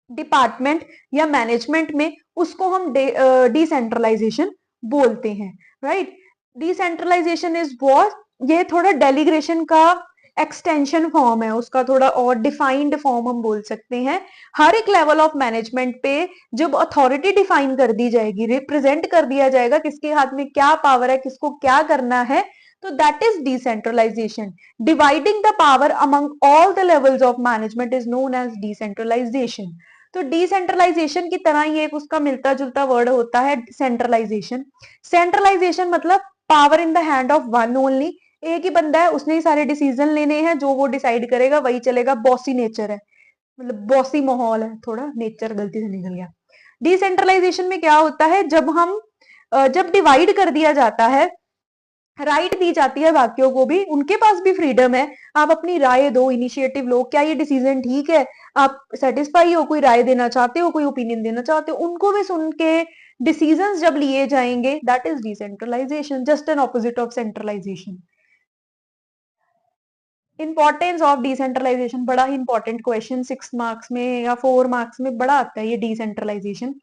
डिपार्टमेंट या मैनेजमेंट में, उसको हम डिसेंट्रलाइजेशन बोलते हैं, राइट। डिसेंट्रलाइजेशन इज व्हाट, ये थोड़ा डेलीग्रेशन का एक्सटेंशन फॉर्म है, उसका थोड़ा और डिफाइंड फॉर्म हम बोल सकते हैं। हर एक लेवल ऑफ मैनेजमेंट पे जब अथॉरिटी डिफाइन कर दी जाएगी, रिप्रेजेंट कर दिया जाएगा किसके हाथ में क्या पावर है, किसको क्या करना है, तो that is decentralisation. Dividing the power among all the levels of management is known as decentralisation. तो डिसेंट्रलाइजेशन की तरह ही एक उसका मिलता जुलता वर्ड होता है सेंट्रलाइजेशन। सेंट्रलाइजेशन मतलब power in the hand of one only, एक ही बंदा है, उसने ही सारे डिसीजन लेने हैं, जो वो डिसाइड करेगा वही चलेगा। बॉसी नेचर है, मतलब बॉसी माहौल है, थोड़ा नेचर गलती से निकल गया। डिसेंट्रलाइजेशन में क्या होता है, जब डिवाइड कर दिया जाता है, राइट दी जाती है बाकियों को भी, उनके पास भी फ्रीडम है, आप अपनी राय दो, इनिशिएटिव लो, क्या ये डिसीजन ठीक है, आप सेटिस्फाई हो, कोई राय देना चाहते हो, कोई ओपिनियन देना चाहते हो, उनको भी सुन के डिसीजंस जब लिए जाएंगे, that is decentralisation, just an opposite of centralisation. Importance of decentralisation, बड़ा ही इंपॉर्टेंट क्वेश्चन 6 मार्क्स में या 4 मार्क्स में बड़ा आता है ये डिसेंट्रलाइजेशन,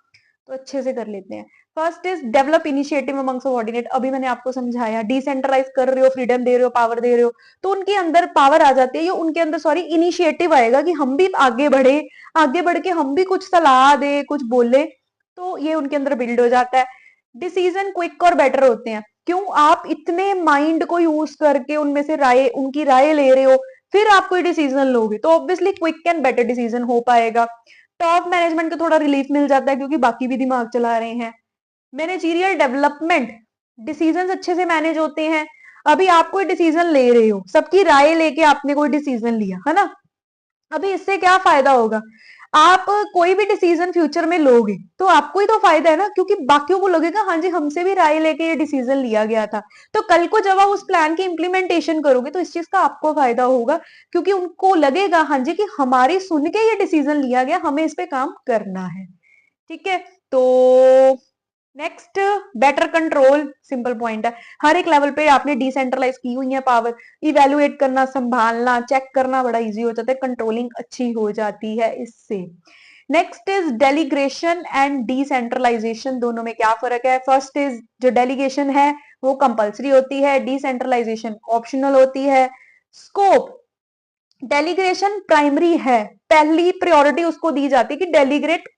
तो अच्छे से कर लेते हैं। First is develop initiative among subordinate. अभी मैंने आपको समझाया, डिसेंट्रलाइज कर रहे हो, फ्रीडम दे रहे हो, पावर दे रहे हो, तो उनके अंदर पावर आ जाती है, ये उनके अंदर सॉरी इनिशिएटिव आएगा कि हम भी आगे बढ़े, आगे बढ़ के हम भी कुछ सलाह दे, कुछ बोले, तो ये उनके अंदर बिल्ड हो जाता है। डिसीजन क्विक और बेटर होते हैं, क्यों, आप इतने माइंड को यूज करके उनमें से राय, उनकी राय ले रहे हो, फिर आप कोई डिसीजन लोगे, तो obviously quick and better decision हो पाएगा। टॉप मैनेजमेंट को थोड़ा रिलीफ मिल जाता है, क्योंकि बाकी भी दिमाग चला रहे हैं। मैनेजरियल डेवलपमेंट, डिसीजन अच्छे से मैनेज होते हैं। अभी आप कोई डिसीजन ले रहे हो, सबकी राय लेके आपने कोई डिसीजन लिया है ना, अभी इससे क्या फायदा होगा, आप कोई भी डिसीजन फ्यूचर में लोगे तो आपको ही तो फायदा है ना, क्योंकि बाकियों को लगेगा हाँ जी हमसे भी राय लेके ये डिसीजन लिया गया था, तो कल को जब आप उस प्लान की इंप्लीमेंटेशन करोगे तो इस चीज का आपको फायदा होगा, क्योंकि उनको लगेगा हाँ जी कि हमारी सुन के ये डिसीजन लिया गया, हमें इस पे काम करना है। ठीक है। तो next, better control, simple point है, हर एक लेवल पे आपने डिसेंट्रलाइज की हुई है पावर, इवेलुएट करना, संभालना, चेक करना बड़ा इजी हो जाता है, कंट्रोलिंग अच्छी हो जाती है इससे। नेक्स्ट इज डेलीग्रेशन एंड डिसेंट्रलाइजेशन, दोनों में क्या फर्क है। फर्स्ट इज जो डेलीगेशन है वो कंपल्सरी होती है, डिसेंट्रलाइजेशन ऑप्शनल होती है। स्कोप, डेलीग्रेशन प्राइमरी है, पहली प्रायोरिटी उसको दी जाती है कि डेलीग्रेट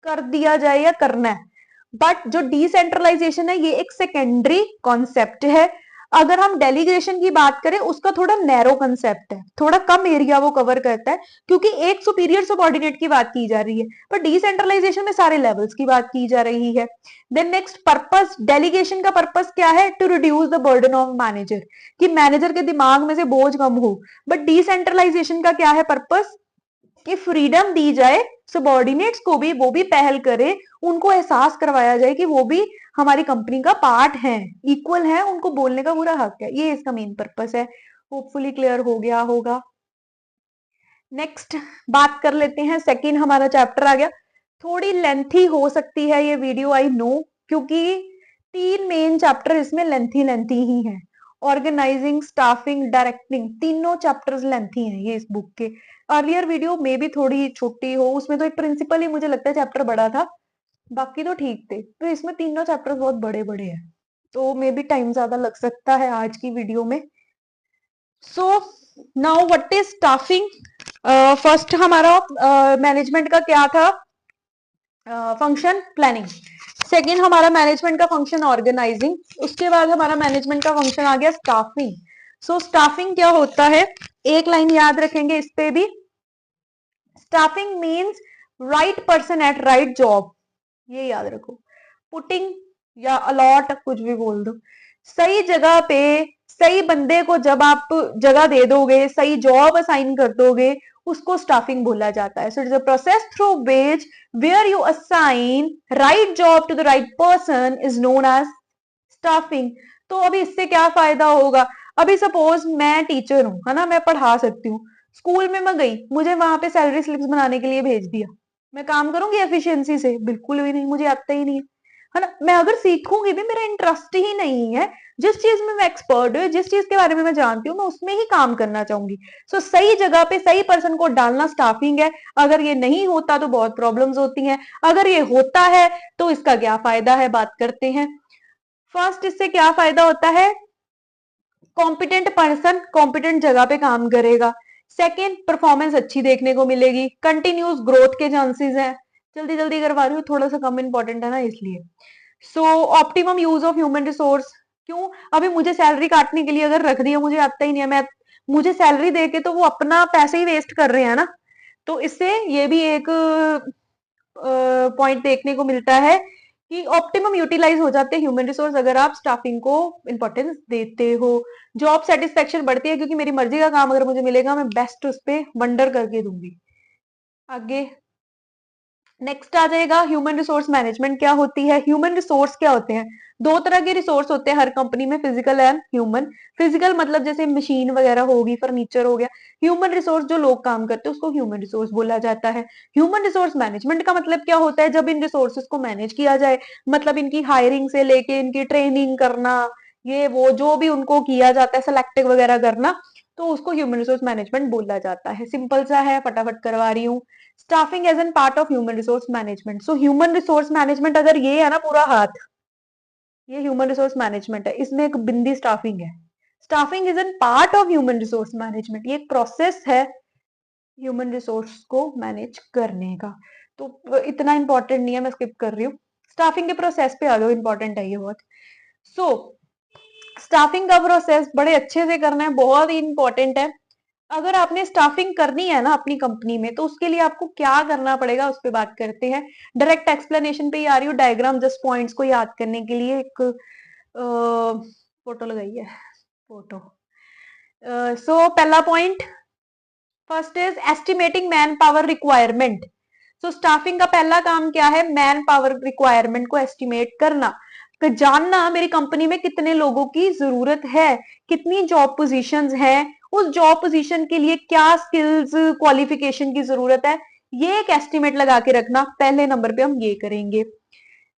कर दिया जाए या करना है, बट जो डिसेंट्रलाइजेशन है ये एक सेकेंडरी कॉन्सेप्ट है। अगर हम डेलीगेशन की बात करें, उसका थोड़ा नैरो कंसेप्ट है, थोड़ा कम एरिया वो कवर करता है, क्योंकि एक सुपीरियर सबऑर्डिनेट की बात की जा रही है, पर डिसेंट्रलाइजेशन में सारे लेवल्स की बात की जा रही है। देन नेक्स्ट पर्पस, डेलीगेशन का पर्पस क्या है? To reduce the burden of manager, कि मैनेजर के दिमाग में से बोझ कम हो। बट डिसेंट्रलाइजेशन का क्या है पर्पस? कि फ्रीडम दी जाए सबॉर्डिनेट्स को भी, वो भी पहल करे, उनको एहसास करवाया जाए कि वो भी हमारी कंपनी का पार्ट है, इक्वल है, उनको बोलने का पूरा हक है। ये इसका मेन पर्पस है। होपफुली क्लियर हो गया होगा। नेक्स्ट बात कर लेते हैं, सेकंड हमारा चैप्टर आ गया। थोड़ी लेंथी हो सकती है ये वीडियो, आई नो, क्योंकि 3 मेन चैप्टर इसमें लेंथी ही हैं। ऑर्गेनाइजिंग, स्टाफिंग, डायरेक्टिंग, तीनों चैप्टर्स लेंथी हैं ये इस बुक के। अर्लियर वीडियो में भी थोड़ी छोटी हो, उसमें तो एक प्रिंसिपल ही मुझे लगता है चैप्टर बड़ा था, बाकी तो ठीक थे। तो इसमें तीनों चैप्टर बहुत बड़े बड़े हैं, तो मे भी टाइम ज्यादा लग सकता है आज की वीडियो में। सो now what is staffing? First हमारा मैनेजमेंट का क्या था? Function planning. सेकेंड हमारा मैनेजमेंट का फंक्शन ऑर्गेनाइजिंग। उसके बाद हमारा मैनेजमेंट का फंक्शन आ गया स्टाफिंग। सो स्टाफिंग क्या होता है? एक लाइन याद रखेंगे इस पे भी, staffing means right person at right job, ये याद रखो। पुटिंग या अलॉट, कुछ भी बोल दो, सही जगह पे सही बंदे को जब आप जगह दे दोगे, सही जॉब असाइन कर दोगे, उसको स्टाफिंग बोला जाता है। So it is a process through which where you assign right job to the right person is known as staffing. तो अभी इससे क्या फायदा होगा? अभी सपोज मैं टीचर हूं, है ना, मैं पढ़ा सकती हूँ, स्कूल में मैं गई, मुझे वहां पे सैलरी स्लिप्स बनाने के लिए भेज दिया, मैं काम करूंगी एफिशिएंसी से? बिल्कुल भी नहीं, मुझे आता ही नहीं है ना। मैं अगर सीखूंगी भी, मेरा इंटरेस्ट ही नहीं है, जिस चीज में मैं एक्सपर्ट हूँ, जिस चीज के बारे में मैं जानती हूँ, मैं उसमें ही काम करना चाहूंगी। सो सही जगह पे सही पर्सन को डालना स्टाफिंग है। अगर ये नहीं होता तो बहुत प्रॉब्लम्स होती हैं, अगर ये होता है तो इसका क्या फायदा है, बात करते हैं। फर्स्ट, इससे क्या फायदा होता है? कॉम्पिटेंट पर्सन कॉम्पिटेंट जगह पे काम करेगा। सेकेंड, परफॉर्मेंस अच्छी देखने को मिलेगी, कंटिन्यूस ग्रोथ के चांसेस हैं। जल्दी जल्दी करवा रही हूँ, थोड़ा सा कम इंपॉर्टेंट है ना, इसलिए। So optimum use of human resource. क्यों? अभी मुझे सैलरी काटने के लिए अगर रख दिया, मुझे आता ही नहीं है, मैं मुझे सैलरी दे के तो वो अपना पैसे ही वेस्ट कर रहे हैं ना। तो इससे ये भी एक पॉइंट देखने को मिलता है कि ऑप्टिमम यूटिलाइज हो जाते हैं ह्यूमन रिसोर्स अगर आप स्टाफिंग को इंपॉर्टेंस देते हो। जॉब सेटिस्फेक्शन बढ़ती है, क्योंकि मेरी मर्जी का काम अगर मुझे मिलेगा, मैं बेस्ट उस पर वंडर करके दूंगी। आगे नेक्स्ट आ जाएगा ह्यूमन रिसोर्स मैनेजमेंट। क्या होती है? ह्यूमन रिसोर्स क्या होते हैं? 2 तरह के रिसोर्स होते हैं हर कंपनी में, फिजिकल एंड ह्यूमन। फिजिकल मतलब जैसे मशीन वगैरह होगी, फर्नीचर हो गया। ह्यूमन रिसोर्स जो लोग काम करते हैं, उसको ह्यूमन रिसोर्स बोला जाता है। ह्यूमन रिसोर्स मैनेजमेंट का मतलब क्या होता है? जब इन रिसोर्सेज को मैनेज किया जाए, मतलब इनकी हायरिंग से लेके इनकी ट्रेनिंग करना, ये वो जो भी उनको किया जाता है, सेलेक्टिव वगैरह करना, तो उसको ह्यूमन रिसोर्स मैनेजमेंट बोला जाता है। सिंपल सा है, फटाफट करवा रही हूँ। Staffing as an part of human resource management. So human resource management अगर ये है ना पूरा हाथ, ये ह्यूमन रिसोर्स मैनेजमेंट है, इसमें एक बिंदी स्टाफिंग है। Staffing is an part of human resource management, ये एक प्रोसेस है ह्यूमन रिसोर्स को मैनेज करने का। तो इतना इंपॉर्टेंट नहीं है, मैं स्किप कर रही हूँ। स्टाफिंग के प्रोसेस पे आ जाओ, इंपॉर्टेंट है ये बहुत। सो स्टाफिंग का प्रोसेस बड़े अच्छे से करना है, बहुत ही इंपॉर्टेंट है। अगर आपने स्टाफिंग करनी है ना अपनी कंपनी में, तो उसके लिए आपको क्या करना पड़ेगा, उस पर बात करते हैं। डायरेक्ट एक्सप्लेनेशन पे ही आ रही हूँ, डायग्राम जस्ट पॉइंट्स को याद करने के लिए। एक फोटो लगाई है, फोटो। सो पहला point, first is estimating man power requirement. So staffing का पहला काम क्या है? मैन पावर रिक्वायरमेंट को एस्टिमेट करना, तो जानना मेरी कंपनी में कितने लोगों की जरूरत है, कितनी जॉब पोजीशंस हैं, उस जॉब पोजीशन के लिए क्या स्किल्स क्वालिफिकेशन की जरूरत है, ये एक एस्टिमेट लगा के रखना। पहले नंबर पे हम ये करेंगे।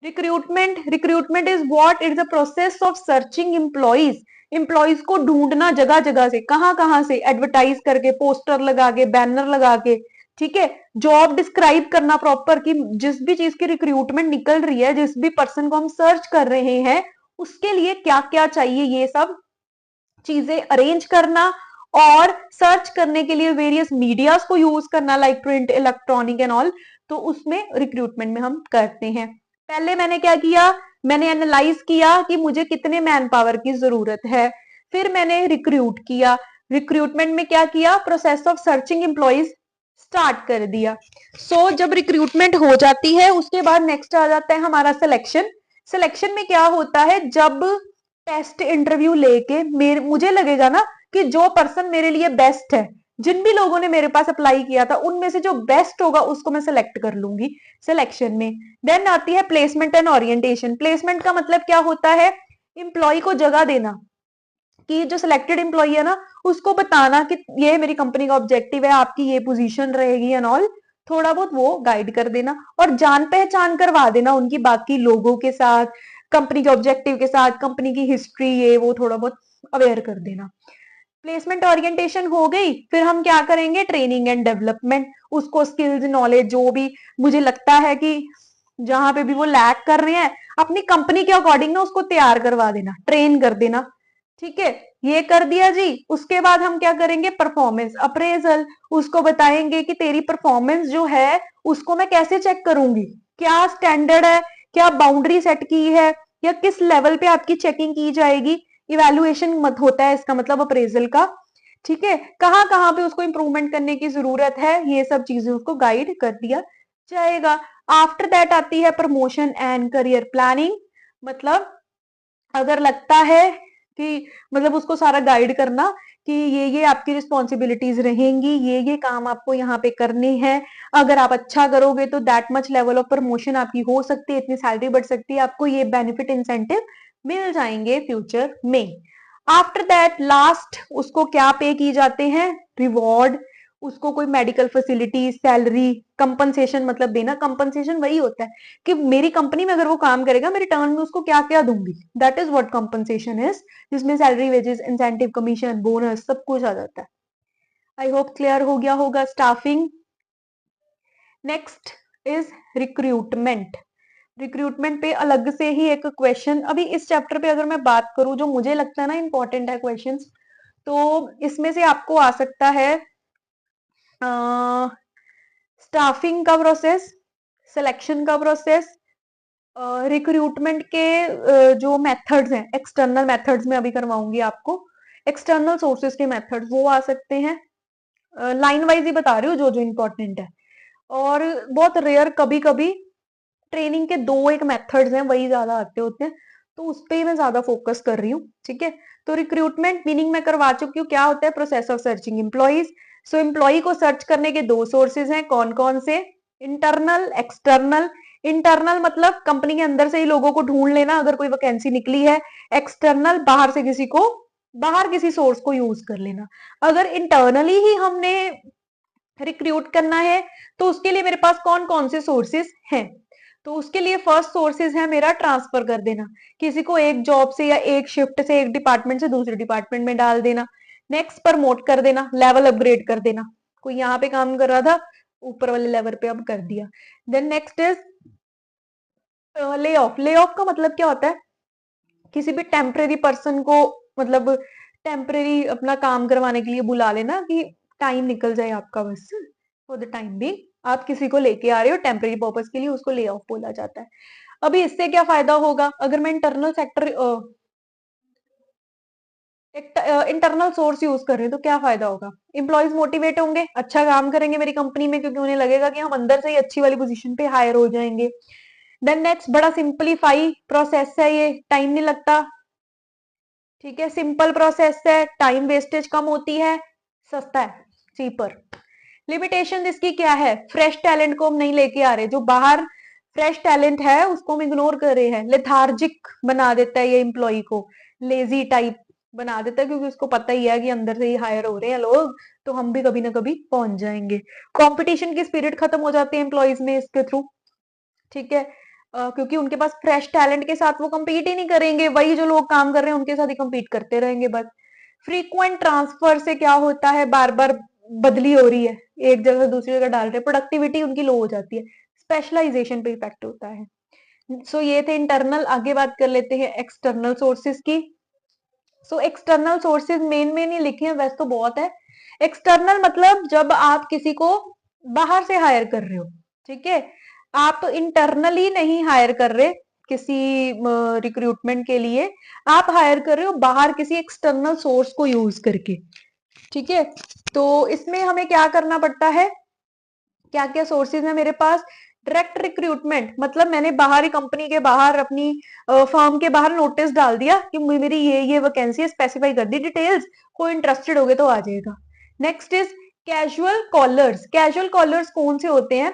Recruitment is what? It's a process of searching employees. Employees को ढूंढना जगह जगह से, कहां से, एडवर्टाइज करके, पोस्टर लगा के, बैनर लगा के, ठीक है। जॉब डिस्क्राइब करना प्रॉपर, कि जिस भी चीज की रिक्रूटमेंट निकल रही है, जिस भी पर्सन को हम सर्च कर रहे हैं, उसके लिए क्या क्या चाहिए, ये सब चीजें अरेंज करना। और सर्च करने के लिए वेरियस मीडियाज को यूज करना, like print, electronic and all. तो उसमें रिक्रूटमेंट में हम करते हैं। पहले मैंने क्या किया? मैंने एनालाइज किया कि मुझे कितने मैन पावर की जरूरत है। फिर मैंने रिक्रूट किया, रिक्रूटमेंट में क्या किया, process of searching employees start कर दिया। जब रिक्रूटमेंट हो जाती है उसके बाद नेक्स्ट आ जाता है हमारा सिलेक्शन। सिलेक्शन में क्या होता है, जब टेस्ट इंटरव्यू लेके मुझे लगेगा ना कि जो पर्सन मेरे लिए बेस्ट है, जिन भी लोगों ने मेरे पास अप्लाई किया था उनमें से जो बेस्ट होगा उसको मैं सिलेक्ट कर लूंगी सिलेक्शन में। देन आती है प्लेसमेंट एंड ओरिएंटेशन। प्लेसमेंट का मतलब क्या होता है, एम्प्लॉय को जगह देना, कि जो सिलेक्टेड एम्प्लॉय है ना उसको बताना कि ये मेरी कंपनी का ऑब्जेक्टिव है, आपकी ये पोजीशन रहेगी एंड ऑल, थोड़ा बहुत वो गाइड कर देना और जान पहचान करवा देना उनकी बाकी लोगों के साथ, कंपनी के ऑब्जेक्टिव के साथ, कंपनी की हिस्ट्री, ये वो थोड़ा बहुत अवेयर कर देना। प्लेसमेंट ओरिएंटेशन हो गई, फिर हम क्या करेंगे, ट्रेनिंग एंड डेवलपमेंट। उसको स्किल्स नॉलेज जो भी मुझे लगता है कि जहां पे भी वो लैक कर रहे हैं अपनी कंपनी के अकॉर्डिंग ना उसको तैयार करवा देना, ट्रेन कर देना। ठीक है, ये कर दिया जी। उसके बाद हम क्या करेंगे, परफॉर्मेंस अप्रेजल। उसको बताएंगे कि तेरी परफॉर्मेंस जो है उसको मैं कैसे चेक करूंगी, क्या स्टैंडर्ड है, क्या बाउंड्री सेट की है, या किस लेवल पे आपकी चेकिंग की जाएगी। इवैल्यूएशन मत होता है इसका मतलब अप्रेजल का। ठीक है, कहाँ कहाँ पे उसको इंप्रूवमेंट करने की जरूरत है, ये सब चीजें उसको गाइड कर दिया जाएगा। आफ्टर दैट आती है प्रमोशन एंड करियर प्लानिंग। मतलब अगर लगता है कि मतलब उसको सारा गाइड करना कि ये आपकी रिस्पॉन्सिबिलिटीज रहेंगी, ये काम आपको यहाँ पे करनी है, अगर आप अच्छा करोगे तो that much level of promotion आपकी हो सकती है, इतनी सैलरी बढ़ सकती है, आपको ये बेनिफिट इंसेंटिव मिल जाएंगे फ्यूचर में। आफ्टर दैट लास्ट उसको क्या पे की जाते हैं, रिवॉर्ड। उसको कोई मेडिकल फैसिलिटी, सैलरी, कंपनसेशन, मतलब देना। कंपनसेशन वही होता है कि मेरी कंपनी में अगर वो काम करेगा मैं रिटर्न में उसको क्या क्या दूंगी, that is what compensation is, जिसमें salary, wages, incentive, commission, bonus सब कुछ आ जाता है। आई होप क्लियर हो गया होगा staffing. Next is recruitment. Recruitment पे अलग से ही एक क्वेश्चन, अभी इस चैप्टर पे अगर मैं बात करूं जो मुझे लगता है ना इंपॉर्टेंट है क्वेश्चंस, तो इसमें से आपको आ सकता है स्टाफिंग का प्रोसेस, सिलेक्शन का प्रोसेस, रिक्रूटमेंट के जो मेथड्स हैं, एक्सटर्नल मेथड्स में अभी करवाऊंगी आपको, एक्सटर्नल सोर्सेज के मेथड्स वो आ सकते हैं। लाइन वाइज ही बता रही हूँ जो जो इंपॉर्टेंट है। और बहुत रेयर कभी कभी ट्रेनिंग के दो एक मेथड्स हैं वही ज्यादा आते होते हैं, तो उस पर ही मैं ज्यादा फोकस कर रही हूँ। ठीक है, तो रिक्रूटमेंट मीनिंग मैं करवा चुकी हूँ, क्या होता है, process of searching employees. So employ को सर्च करने के दो सोर्सेज हैं, कौन कौन से, इंटरनल, एक्सटर्नल। इंटरनल मतलब कंपनी के अंदर से ही लोगों को ढूंढ लेना अगर कोई वैकेंसी निकली है। एक्सटर्नल बाहर से किसी को, बाहर किसी सोर्स को यूज कर लेना। अगर इंटरनली ही हमने रिक्रूट करना है तो उसके लिए मेरे पास कौन कौन से सोर्सेस हैं, तो उसके लिए फर्स्ट सोर्सेज है मेरा ट्रांसफर कर देना, किसी को एक जॉब से या एक शिफ्ट से एक डिपार्टमेंट से दूसरे डिपार्टमेंट में डाल देना। नेक्स्ट प्रमोट कर देना, लेवल अपग्रेड कर देना, कोई यहाँ पे काम कर रहा था ऊपर वाले लेवल पे अब कर दिया। Then next is lay off. Lay off का मतलब क्या होता है, किसी भी टेम्परेरी पर्सन को, मतलब टेम्परेरी अपना काम करवाने के लिए बुला लेना कि टाइम निकल जाए आपका, बस फॉर द टाइम भी आप किसी को लेके आ रहे हो टेम्परेरी पर्पस के लिए, उसको ले ऑफ बोला जाता है। अभी इससे क्या फायदा होगा, अगर मैं internal sector internal source use कर रहे हैं तो क्या फायदा होगा, इंप्लॉइज मोटिवेट होंगे, अच्छा काम करेंगे मेरी कंपनी में, क्योंकि उन्हें लगेगा कि हम अंदर से ही अच्छी वाली पोजीशन पे हायर हो जाएंगे। देन नेक्स्ट बड़ा सिंपलीफाई प्रोसेस है, ये टाइम नहीं लगता। ठीक है, सिंपल प्रोसेस है, टाइम वेस्टेज कम होती है, सस्ता है, चीपर। लिमिटेशन इसकी क्या है, फ्रेश टैलेंट को हम नहीं लेके आ रहे, जो बाहर फ्रेश टैलेंट है उसको हम इग्नोर कर रहे हैं। लेथार्जिक बना देता है ये एम्प्लॉय को, लेजी टाइप बना देता है, क्योंकि उसको पता ही है कि अंदर से ही हायर हो रहे हैं लोग, तो हम भी कभी ना कभी पहुंच जाएंगे। कंपटीशन की स्पिरिट खत्म हो जाती है एम्प्लॉयज में इसके थ्रू। ठीक है, क्योंकि उनके पास फ्रेश टैलेंट के साथ वो compete ही नहीं करेंगे, वही जो लोग काम कर रहे हैं उनके साथ ही compete करते रहेंगे बस। फ्रीक्वेंट ट्रांसफर से क्या होता है, बार बार बदली हो रही है, एक जगह से दूसरी जगह डाल रहे हैं, प्रोडक्टिविटी उनकी लो हो जाती है, स्पेशलाइजेशन पे इफेक्ट होता है। सो ये थे इंटरनल। आगे बात कर लेते हैं एक्सटर्नल सोर्सेज की। सो एक्सटर्नल सोर्सेज मेन में नहीं लिखे हैं, वैसे तो बहुत है। एक्सटर्नल मतलब जब आप किसी को बाहर से हायर कर रहे हो, ठीक है, आप इंटरनली नहीं हायर कर रहे, किसी रिक्रूटमेंट के लिए आप हायर कर रहे हो बाहर किसी एक्सटर्नल सोर्स को यूज करके, ठीक है। तो इसमें हमें क्या करना पड़ता है, क्या क्या सोर्सेज है मेरे पास। डायरेक्ट रिक्रूटमेंट मतलब मैंने बाहरी कंपनी के बाहर अपनी फर्म के बाहर नोटिस डाल दिया कि मेरी ये वैकेंसी है, स्पेसिफाई कर दी डिटेल्स, कोई इंटरेस्टेड हो गए तो आ जाएगा। Next is casual callers. Casual callers कौन से होते हैं,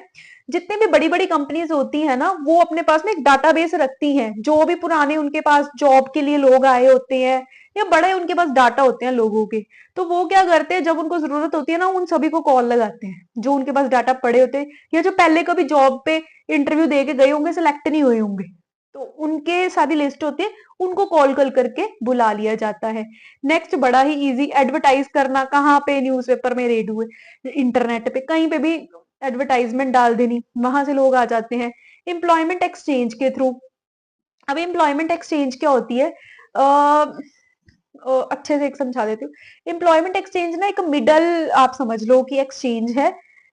जितने भी बड़ी बड़ी कंपनीज होती है ना, वो अपने पास में एक डाटाबेस रखती हैं, जो भी पुराने उनके पास जॉब के लिए लोग आए होते हैं या बड़े उनके पास डाटा होते हैं लोगों के, तो वो क्या करते हैं जब उनको जरूरत होती है ना, उन सभी को कॉल लगाते हैं जो उनके पास डाटा पड़े होते हैं या जो पहले कभी जॉब पे इंटरव्यू दे के गए होंगे, सिलेक्ट नहीं हुए होंगे, तो उनके सारी लिस्ट होती है, उनको कॉल कॉल करके बुला लिया जाता है। नेक्स्ट बड़ा ही इजी, एडवर्टाइज करना, कहाँ पे, न्यूज़पेपर में, रेडियो, इंटरनेट पे, कहीं पे भी एडवर्टाइजमेंट डाल देनी, वहां से लोग आ जाते हैं। एम्प्लॉयमेंट एक्सचेंज के थ्रू। अब एम्प्लॉयमेंट एक्सचेंज क्या होती है, अच्छे से एक समझा देती हूँ। एम्प्लॉयमेंट एक्सचेंज ना एक मिडल, आप समझ लो कि एक्सचेंज है,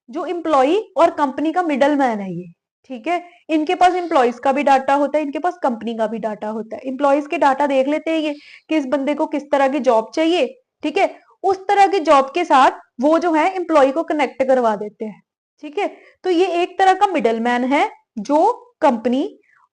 जो एम्प्लॉय और कंपनी का मिडल मैन है ये, ठीक है। इनके पास एम्प्लॉयज का भी डाटा होता है, इनके पास कंपनी का भी डाटा होता है। एम्प्लॉयज के डाटा देख लेते हैं ये कि इस बंदे को किस तरह की जॉब चाहिए, ठीक है, उस तरह की जॉब के साथ वो जो है एम्प्लॉय को कनेक्ट करवा देते हैं, ठीक है। तो ये एक तरह का मिडल मैन है जो कंपनी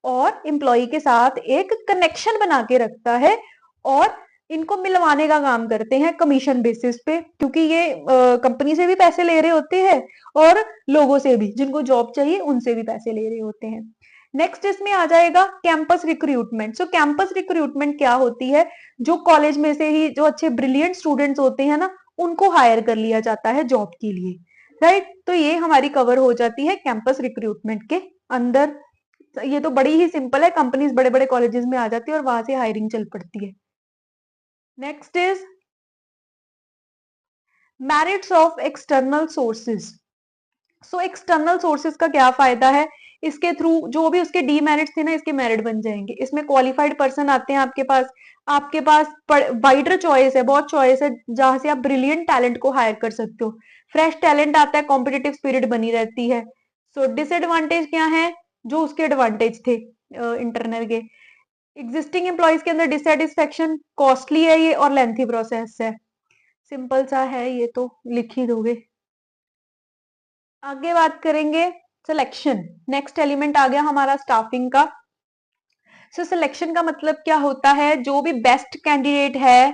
और एम्प्लॉय के साथ एक कनेक्शन बना के रखता है और इनको मिलवाने का काम करते हैं कमीशन बेसिस पे, क्योंकि ये कंपनी से भी पैसे ले रहे होते हैं और लोगों से भी, जिनको जॉब चाहिए उनसे भी पैसे ले रहे होते हैं। नेक्स्ट इसमें आ जाएगा कैंपस रिक्रूटमेंट। सो कैंपस रिक्रूटमेंट क्या होती है, जो कॉलेज में से ही जो अच्छे ब्रिलियंट स्टूडेंट्स होते हैं ना, उनको हायर कर लिया जाता है जॉब के लिए, राइट। तो ये हमारी कवर हो जाती है कैंपस रिक्रूटमेंट के अंदर। ये तो बड़ी ही सिंपल है, कंपनीज बड़े बड़े कॉलेजेस में आ जाती है और वहां से हायरिंग चल पड़ती है। Next is merits of external sources. So external sources का क्या फायदा है, इसके थ्रू जो भी उसके डीमेरिट्स थे ना, इसके मेरिट बन जाएंगे। इसमें क्वालिफाइड पर्सन आते हैं आपके पास वाइडर चॉइस है, बहुत चॉइस है, जहां से आप ब्रिलियंट टैलेंट को हायर कर सकते हो। फ्रेश टैलेंट आता है, कॉम्पिटिटिव स्पिरिट बनी रहती है। सो डिसएडवांटेज क्या है, जो उसके एडवांटेज थे इंटरनल के। एग्जिस्टिंग एम्प्लॉयज के अंदर डिससेटिस्फेक्शन, कॉस्टली है ये और लेंथी प्रोसेस है। सिंपल सा है ये, तो लिख ही दोगे। आगे बात करेंगे सिलेक्शन। नेक्स्ट एलिमेंट आ गया हमारा स्टाफिंग का। सो सिलेक्शन का मतलब क्या होता है, जो भी बेस्ट कैंडिडेट है,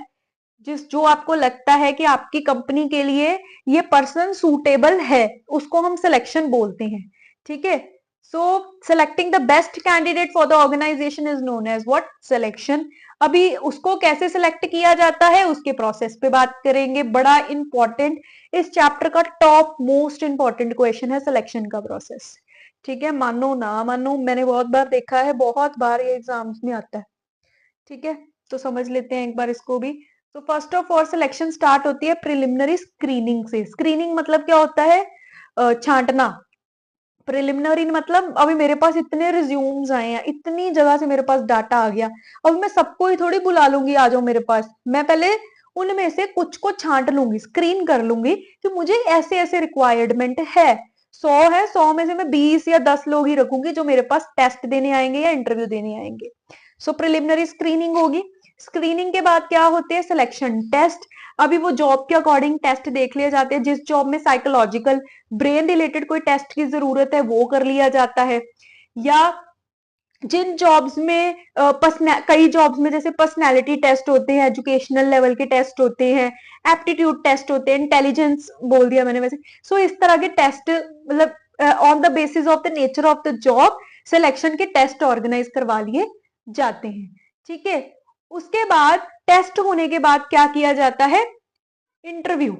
जो आपको लगता है कि आपकी कंपनी के लिए ये पर्सन सूटेबल है, उसको हम सिलेक्शन बोलते हैं, ठीक है। So selecting the best candidate for the organisation is known as what, selection. अभी उसको कैसे सिलेक्ट किया जाता है, उसके प्रोसेस पे बात करेंगे। बड़ा इंपॉर्टेंट, इस चैप्टर का टॉप मोस्ट इंपॉर्टेंट क्वेश्चन है सिलेक्शन का प्रोसेस, ठीक है। मानो ना मानो, मैंने बहुत बार देखा है, बहुत बार ये एग्जाम्स में आता है, ठीक है। तो समझ लेते हैं एक बार इसको भी। तो first of all selection start होती है प्रिलिमिनरी स्क्रीनिंग से। स्क्रीनिंग मतलब क्या होता है, छांटना। प्रिलिमिनरी मतलब अभी मेरे पास इतने रिज्यूम्स आए हैं, इतनी जगह से मेरे पास डाटा आ गया, अब मैं सबको ही थोड़ी बुला लूंगी आ जाओ मेरे पास, मैं पहले उनमें से कुछ को छांट लूंगी, स्क्रीन कर लूंगी कि मुझे ऐसे ऐसे रिक्वायरमेंट है। 100 है, 100 में से मैं 20 या 10 लोग ही रखूंगी जो मेरे पास टेस्ट देने आएंगे या इंटरव्यू देने आएंगे। सो प्रिलिमिनरी स्क्रीनिंग होगी। स्क्रीनिंग के बाद क्या होते हैं, सिलेक्शन टेस्ट। अभी वो जॉब के अकॉर्डिंग टेस्ट देख लिए जाते हैं, जिस जॉब में साइकोलॉजिकल ब्रेन रिलेटेड कोई टेस्ट की जरूरत है वो कर लिया जाता है। या जिन जॉब्स में कई जॉब्स में जैसे पर्सनैलिटी टेस्ट होते हैं, एजुकेशनल लेवल के टेस्ट होते हैं, एप्टीट्यूड टेस्ट होते हैं, इंटेलिजेंस बोल दिया मैंने वैसे। सो इस तरह के टेस्ट, मतलब on the basis of the nature of the job selection के टेस्ट ऑर्गेनाइज करवा लिए जाते हैं, ठीक है। उसके बाद टेस्ट होने के बाद क्या किया जाता है, इंटरव्यू।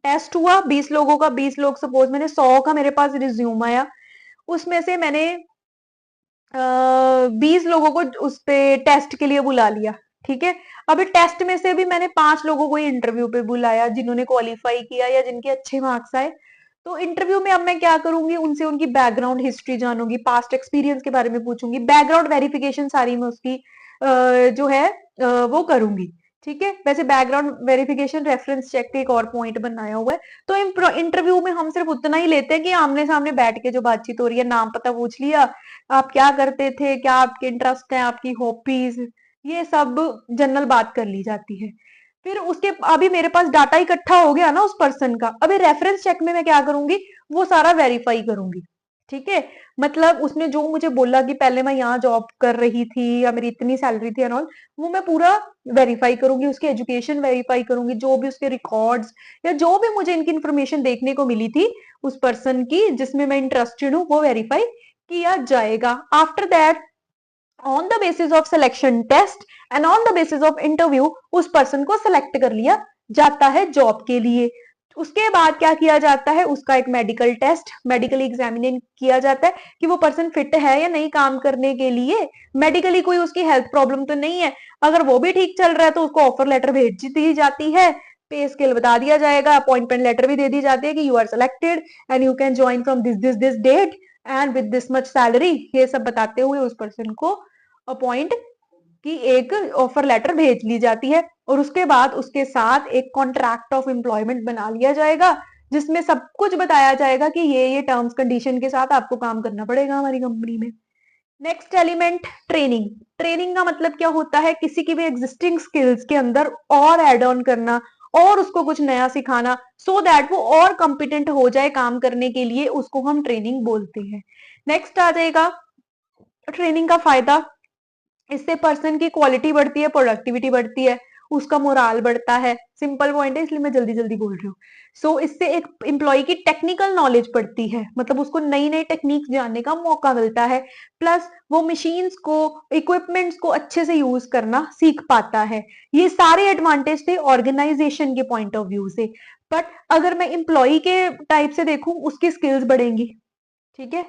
टेस्ट हुआ 20 लोगों का, 20 लोग, सपोज मैंने 100 का मेरे पास रिज्यूम आया, उसमें से मैंने 20 लोगों को उस पे टेस्ट के लिए बुला लिया, ठीक है। अभी टेस्ट में से भी मैंने 5 लोगों को इंटरव्यू पे बुलाया जिन्होंने क्वालिफाई किया या जिनके अच्छे मार्क्स आए। तो इंटरव्यू में अब मैं क्या करूंगी, उनसे उनकी बैकग्राउंड हिस्ट्री जानूंगी, पास्ट एक्सपीरियंस के बारे में पूछूंगी, बैकग्राउंड वेरिफिकेशन सारी मैं उसकी जो है वो करूंगी, ठीक है। वैसे बैकग्राउंड वेरिफिकेशन रेफरेंस चेक के एक और पॉइंट बनाया हुआ है। तो इंटरव्यू में हम सिर्फ उतना ही लेते हैं कि आमने सामने बैठ के जो बातचीत हो रही है, नाम पता पूछ लिया, आप क्या करते थे, क्या आपके इंटरेस्ट है, आपकी हॉबीज, ये सब जनरल बात कर ली जाती है। फिर उसके अभी मेरे पास डाटा इकट्ठा हो गया ना उस पर्सन का, अभी रेफरेंस चेक में मैं क्या करूंगी, वो सारा वेरीफाई करूंगी। ठीक है। मतलब उसने जो मुझे बोला कि पहले मैं यहाँ जॉब कर रही थी या मेरी इतनी सैलरी थी एंड ऑल, वो मैं पूरा वेरीफाई करूंगी, उसकी एजुकेशन वेरीफाई करूंगी, जो भी उसके रिकॉर्ड्स या जो भी मुझे इनकी इंफॉर्मेशन देखने को मिली थी उस पर्सन की जिसमें मैं इंटरेस्टेड हूँ, वो वेरीफाई किया जाएगा। After that, on the basis of selection test and on the basis of interview, उस पर्सन को सिलेक्ट कर लिया जाता है जॉब के लिए। उसके बाद क्या किया जाता है, उसका एक मेडिकल टेस्ट, मेडिकली एग्जामिनेशन किया जाता है कि वो पर्सन फिट है या नहीं काम करने के लिए, मेडिकली कोई उसकी हेल्थ प्रॉब्लम तो नहीं है। अगर वो भी ठीक चल रहा है तो उसको ऑफर लेटर भेज दी जाती है, पे स्केल बता दिया जाएगा, अपॉइंटमेंट लेटर भी दे दी जाती है कि you are selected and you can join from this date and with this much salary, ये सब बताते हुए उस पर्सन को अपॉइंट की एक ऑफर लेटर भेज ली जाती है। और उसके बाद उसके साथ एक कॉन्ट्रैक्ट ऑफ एम्प्लॉयमेंट बना लिया जाएगा, जिसमें सब कुछ बताया जाएगा कि ये टर्म्स कंडीशन के साथ आपको काम करना पड़ेगा हमारी कंपनी में। Next element, training. ट्रेनिंग का मतलब क्या होता है, किसी की भी एग्जिस्टिंग स्किल्स के अंदर और एड ऑन करना और उसको कुछ नया सिखाना, सो दैट वो और कॉम्पिटेंट हो जाए काम करने के लिए, उसको हम ट्रेनिंग बोलते हैं। नेक्स्ट आ जाएगा ट्रेनिंग का फायदा। इससे पर्सन की क्वालिटी बढ़ती है, प्रोडक्टिविटी बढ़ती है, उसका मोराल बढ़ता है। सिंपल पॉइंट है, इसलिए मैं जल्दी जल्दी बोल रही हूँ। सो इससे एक एम्प्लॉय की टेक्निकल नॉलेज बढ़ती है, मतलब उसको नई नई टेक्निक जानने का मौका मिलता है, प्लस वो मशीन्स को, इक्विपमेंट्स को अच्छे से यूज करना सीख पाता है। ये सारे एडवांटेज थे ऑर्गेनाइजेशन के पॉइंट ऑफ व्यू से। बट अगर मैं एम्प्लॉय के टाइप से देखूं, उसकी स्किल्स बढ़ेंगी। ठीक है।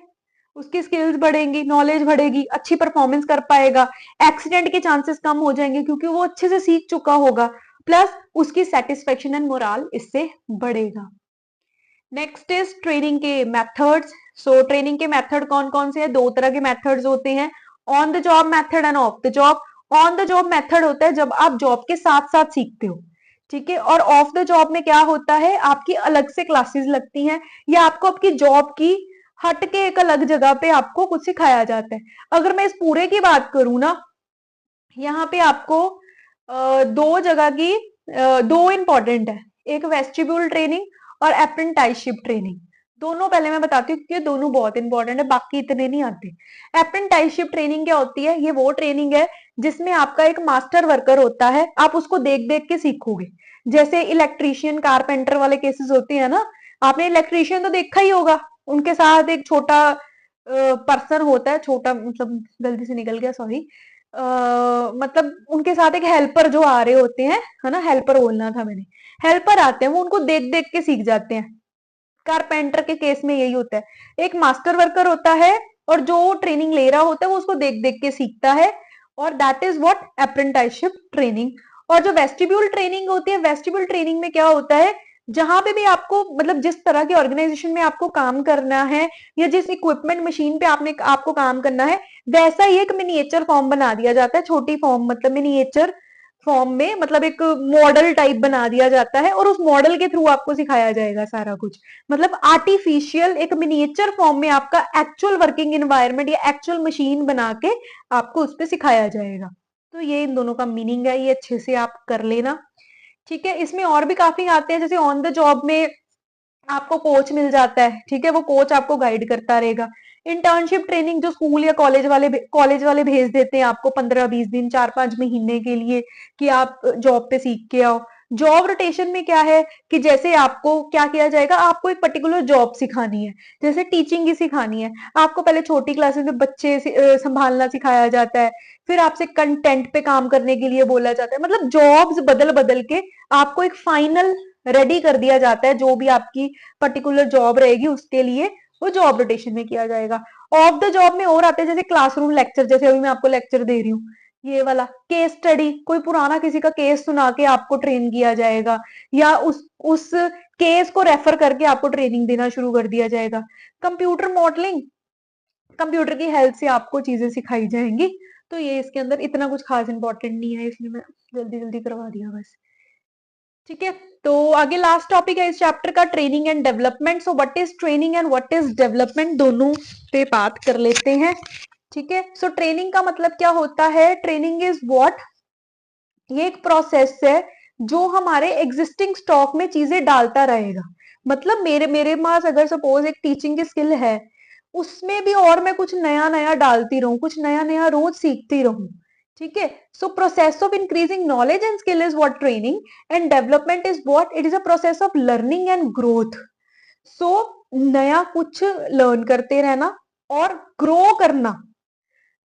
उसकी स्किल्स बढ़ेंगी, नॉलेज बढ़ेगी, अच्छी परफॉर्मेंस कर पाएगा, एक्सीडेंट के चांसेस कम हो जाएंगे क्योंकि वो अच्छे से सीख चुका होगा, प्लस उसकी सेटिस्फेक्शन एंड मोराल इससे बढ़ेगा। नेक्स्ट इज ट्रेनिंग के मेथड्स। सो ट्रेनिंग के मेथड कौन कौन से हैं, दो तरह के मेथड्स होते हैं, on the job method end of the job. On the job method होता है जब आप जॉब के साथ साथ सीखते हो। ठीक है। और ऑफ द जॉब में क्या होता है, आपकी अलग से क्लासेस लगती हैं या आपको आपकी जॉब की हट के एक अलग जगह पे आपको कुछ सिखाया जाता है। अगर मैं इस पूरे की बात करूं ना, यहाँ पे आपको दो जगह की दो इंपॉर्टेंट है, एक वेस्टिब्यूल ट्रेनिंग और अप्रेंटाइजशिप ट्रेनिंग। दोनों पहले मैं बताती हूँ क्योंकि दोनों बहुत इंपॉर्टेंट है, बाकी इतने नहीं आते। अप्रेंटाइजशिप ट्रेनिंग क्या होती है, ये वो ट्रेनिंग है जिसमें आपका एक मास्टर वर्कर होता है, आप उसको देख देख के सीखोगे। जैसे इलेक्ट्रीशियन कारपेंटर वाले केसेस होते हैं ना, आपने इलेक्ट्रीशियन तो देखा ही होगा, उनके साथ एक छोटा पर्सन होता है, छोटा मतलब गलती से निकल गया, सॉरी, मतलब उनके साथ एक हेल्पर जो आ रहे होते हैं, है ना, हेल्पर बोलना था मैंने, हेल्पर आते हैं, वो उनको देख देख के सीख जाते हैं। कारपेंटर के केस में यही होता है, एक मास्टर वर्कर होता है और जो ट्रेनिंग ले रहा होता है वो उसको देख देख के सीखता है, और that is what apprenticeship training. और जो वेस्टिब्यूल ट्रेनिंग होती है, वेस्टिब्यूल ट्रेनिंग में क्या होता है, जहां पे भी आपको मतलब जिस तरह के ऑर्गेनाइजेशन में आपको काम करना है या जिस इक्विपमेंट मशीन पे आपने आपको काम करना है, वैसा ही एक मिनिएचर फॉर्म बना दिया जाता है, छोटी फॉर्म मतलब मिनिएचर फॉर्म में, मतलब एक मॉडल टाइप बना दिया जाता है और उस मॉडल के थ्रू आपको सिखाया जाएगा सारा कुछ। मतलब आर्टिफिशियल एक मिनिएचर फॉर्म में आपका एक्चुअल वर्किंग एनवायरनमेंट या एक्चुअल मशीन बना के आपको उस पर सिखाया जाएगा। तो ये इन दोनों का मीनिंग है, ये अच्छे से आप कर लेना। ठीक है। इसमें और भी काफी आते हैं, जैसे ऑन द जॉब में आपको कोच मिल जाता है। ठीक है। वो कोच आपको गाइड करता रहेगा। इंटर्नशिप ट्रेनिंग जो स्कूल या कॉलेज वाले भेज देते हैं आपको 15-20 दिन, 4-5 महीने के लिए कि आप जॉब पे सीख के आओ। जॉब रोटेशन में क्या है कि जैसे आपको क्या किया जाएगा, आपको एक पर्टिकुलर जॉब सिखानी है, जैसे टीचिंग की सिखानी है, आपको पहले छोटी क्लासेस में बच्चे संभालना सिखाया जाता है, फिर आपसे कंटेंट पे काम करने के लिए बोला जाता है। मतलब जॉब्स बदल बदल के आपको एक फाइनल रेडी कर दिया जाता है, जो भी आपकी पर्टिकुलर जॉब रहेगी उसके लिए वो जॉब रोटेशन में किया जाएगा। ऑफ द जॉब में और आते हैं, जैसे क्लासरूम लेक्चर, जैसे अभी मैं आपको लेक्चर दे रही हूँ, ये वाला केस स्टडी, कोई पुराना किसी का केस सुना के आपको ट्रेन किया जाएगा या उस केस को रेफर करके आपको ट्रेनिंग देना शुरू कर दिया जाएगा। कंप्यूटर मॉडलिंग, कंप्यूटर की हेल्प से आपको चीजें सिखाई जाएंगी। तो ये इसके अंदर इतना कुछ खास इंपॉर्टेंट नहीं है, इसलिए मैं जल्दी जल्दी करवा दिया बस। ठीक है, तो आगे लास्ट टॉपिक है इस चैप्टर का, training and development. So what is training and what is development, दोनों पे बात कर लेते हैं। ठीक है, सो ट्रेनिंग का मतलब क्या होता है? ट्रेनिंग इज व्हाट, ये एक प्रोसेस है जो हमारे एग्जिस्टिंग स्टॉक में चीजें डालता रहेगा। मतलब मेरे मेरे पास अगर सपोज एक टीचिंग की स्किल है, उसमें भी और मैं कुछ नया नया डालती रहूं, कुछ नया नया रोज सीखती रहूं। ठीक है, so process of increasing knowledge and skill is what training, and development is what, it is a process of learning and growth. So नया कुछ लर्न करते रहना और ग्रो करना।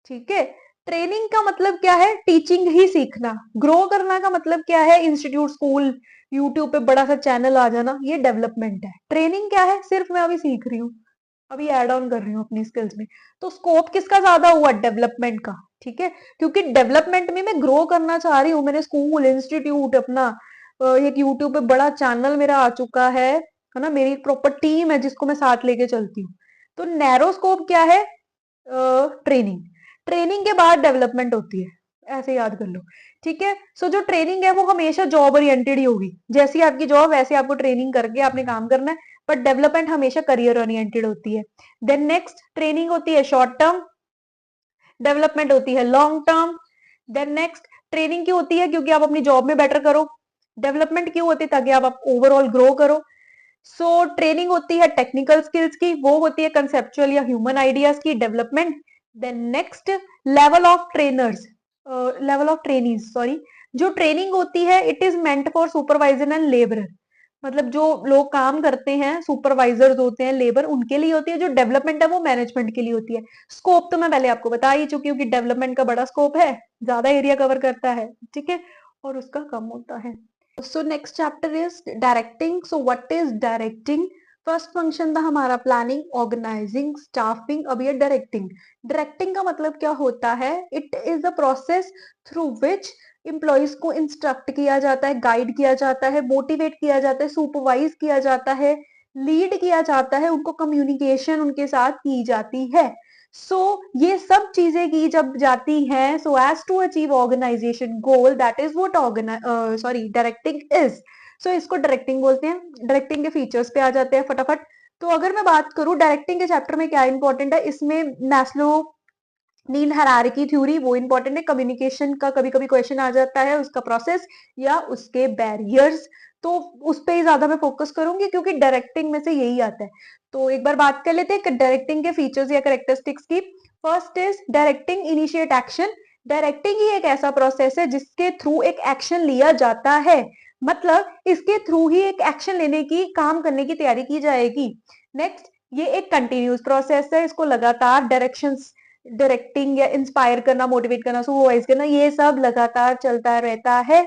ठीक है, ट्रेनिंग का मतलब क्या है? टीचिंग ही सीखना। ग्रो करना का मतलब क्या है? इंस्टीट्यूट, स्कूल, यूट्यूब पे बड़ा सा चैनल आ जाना, ये डेवलपमेंट है। ट्रेनिंग क्या है? सिर्फ मैं अभी सीख रही हूँ, अभी ऐड ऑन कर रही हूँ अपनी स्किल्स में। तो स्कोप किसका ज्यादा हुआ? डेवलपमेंट का। ठीक है, क्योंकि डेवलपमेंट में मैं ग्रो करना चाह रही हूँ। मैंने स्कूल, इंस्टीट्यूट, अपना एक यूट्यूब पे बड़ा चैनल मेरा आ चुका है ना, मेरी एक प्रॉपर टीम है जिसको मैं साथ लेके चलती हूँ। तो नैरो स्कोप क्या है? ट्रेनिंग। ट्रेनिंग के बाद डेवलपमेंट होती है, ऐसे याद कर लो। ठीक है, सो जो ट्रेनिंग है वो हमेशा जॉब ओरिएंटेड ही होगी। जैसी आपकी जॉब वैसे आपको ट्रेनिंग करके आपने काम करना है, बट डेवलपमेंट हमेशा करियर ओरिएंटेड होती है। देन नेक्स्ट, ट्रेनिंग होती है शॉर्ट टर्म, डेवलपमेंट होती है long term. Then next, training क्यों होती है? क्योंकि आप अपनी जॉब में बेटर करो। डेवलपमेंट क्यों होती है? ताकि आप ओवरऑल ग्रो करो। सो ट्रेनिंग होती है टेक्निकल स्किल्स की, वो होती है कंसेप्चुअल या ह्यूमन आइडियाज की development. Then next, level of trainers, level of trainees sorry. जो ट्रेनिंग होती है it is meant for supervisor and labour, मतलब जो लोग काम करते हैं, सुपरवाइजर्स होते हैं, लेबर, उनके लिए होती है। जो डेवलपमेंट है वो मैनेजमेंट के लिए होती है। स्कोप तो मैं पहले आपको बता ही चुकी हूँ कि डेवलपमेंट का बड़ा स्कोप है, ज्यादा एरिया कवर करता है। ठीक है, और उसका कम होता है। So next chapter is directing. So what is directing? First function था हमारा प्लानिंग, ऑर्गेनाइजिंग, स्टाफिंग। अब ये डायरेक्टिंग। डायरेक्टिंग का मतलब क्या होता है? It is a process through which employees को इंस्ट्रक्ट किया जाता है, गाइड किया जाता है, मोटिवेट किया जाता है, सुपरवाइज किया जाता है, लीड किया जाता है, उनको कम्युनिकेशन उनके साथ की जाती है। ये सब चीजें की जब जाती हैं, so as to achieve organisation goal, that is what directing is. इसको डायरेक्टिंग बोलते हैं। डायरेक्टिंग के फीचर्स पे आ जाते हैं फटाफट। तो अगर मैं बात करूं डायरेक्टिंग के चैप्टर में क्या इंपॉर्टेंट है, इसमें मैस्लो नीड हायरार्की थ्योरी वो इंपॉर्टेंट है। कम्युनिकेशन का कभी कभी क्वेश्चन आ जाता है, उसका प्रोसेस या उसके बैरियर्स, तो उस पर ही ज्यादा मैं फोकस करूंगी क्योंकि डायरेक्टिंग में से यही आता है। तो एक बार बात कर लेते हैं डायरेक्टिंग के फीचर्स या करेक्टरिस्टिक्स की। First is directing initiate action. Directing ही एक ऐसा प्रोसेस है जिसके थ्रू एक एक्शन लिया जाता है, मतलब इसके थ्रू ही एक एक्शन लेने की, काम करने की तैयारी की जाएगी। नेक्स्ट, ये एक कंटिन्यूस प्रोसेस है, इसको लगातार डायरेक्शंस, डायरेक्टिंग या इंस्पायर करना, मोटिवेट करना, सुपरवाइज करना, ये सब लगातार चलता रहता है।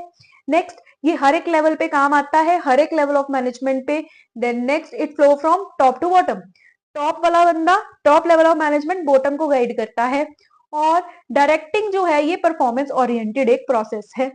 नेक्स्ट, ये हर एक लेवल पे काम आता है, हर एक लेवल ऑफ मैनेजमेंट पे। Then next, it flow from top to bottom. Top वाला बंदा top level of management bottom को गाइड करता है। और डायरेक्टिंग जो है ये परफॉर्मेंस ओरिएंटेड एक प्रोसेस है।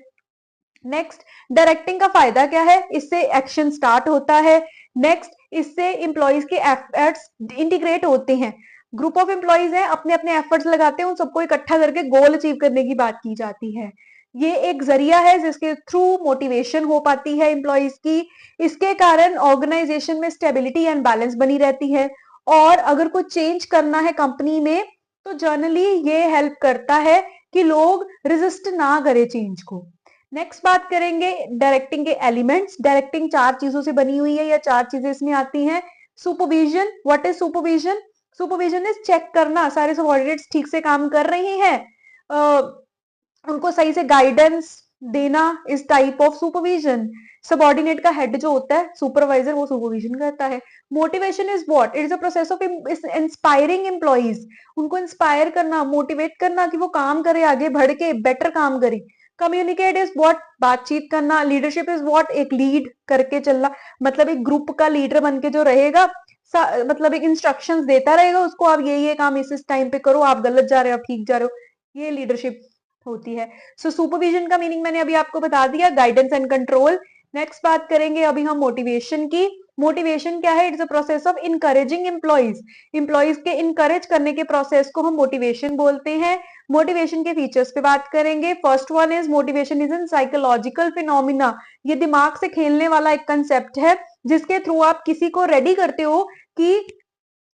नेक्स्ट, डायरेक्टिंग का फायदा क्या है? इससे एक्शन स्टार्ट होता है। नेक्स्ट, इससे इंप्लॉइज के एफर्ट्स इंटीग्रेट होते हैं। ग्रुप ऑफ एम्प्लॉइज है, अपने अपने एफर्ट्स लगाते हैं, उन सबको इकट्ठा करके गोल अचीव करने की बात की जाती है। ये एक जरिया है जिसके थ्रू मोटिवेशन हो पाती है एम्प्लॉइज की। इसके कारण ऑर्गेनाइजेशन में स्टेबिलिटी एंड बैलेंस बनी रहती है। और अगर कोई चेंज करना है कंपनी में तो जनरली ये हेल्प करता है कि लोग रेजिस्ट ना करें चेंज को। नेक्स्ट बात करेंगे डायरेक्टिंग के एलिमेंट्स। डायरेक्टिंग चार चीजों से बनी हुई है या चार चीजें इसमें आती हैं। Supervision, what is supervision? Supervision is check करना सारे सबऑर्डिनेट्स ठीक से काम कर रहे हैं, उनको सही से गाइडेंस देना इस टाइप ऑफ सुपरविजन। सबऑर्डिनेट का हेड जो होता है सुपरवाइजर, वो सुपरविजन करता है। Motivation is what, it is a process of inspiring employees, उनको इंस्पायर करना, मोटिवेट करना कि वो काम करे, आगे बढ़ के बेटर काम करे। कम्युनिकेट इज व्हाट, बातचीत करना। लीडरशिप इज व्हाट, एक लीड करके चलना, मतलब एक ग्रुप का लीडर बन के जो रहेगा, मतलब एक इंस्ट्रक्शंस देता रहेगा उसको, आप ये काम इस टाइम पे करो, आप गलत जा रहे हो, आप ठीक जा रहे हो, ये लीडरशिप होती है। सुपरविजन का मीनिंग मैंने अभी आपको बता दिया, गाइडेंस एंड कंट्रोल। नेक्स्ट बात करेंगे अभी हम मोटिवेशन की। मोटिवेशन क्या है? It's a process of encouraging employees, employees के इनकरेज करने के प्रोसेस को हम मोटिवेशन बोलते हैं। मोटिवेशन के फीचर्स पे बात करेंगे। First one is motivation is an psychological phenomena, ये दिमाग से खेलने वाला एक कंसेप्ट है जिसके थ्रू आप किसी को रेडी करते हो कि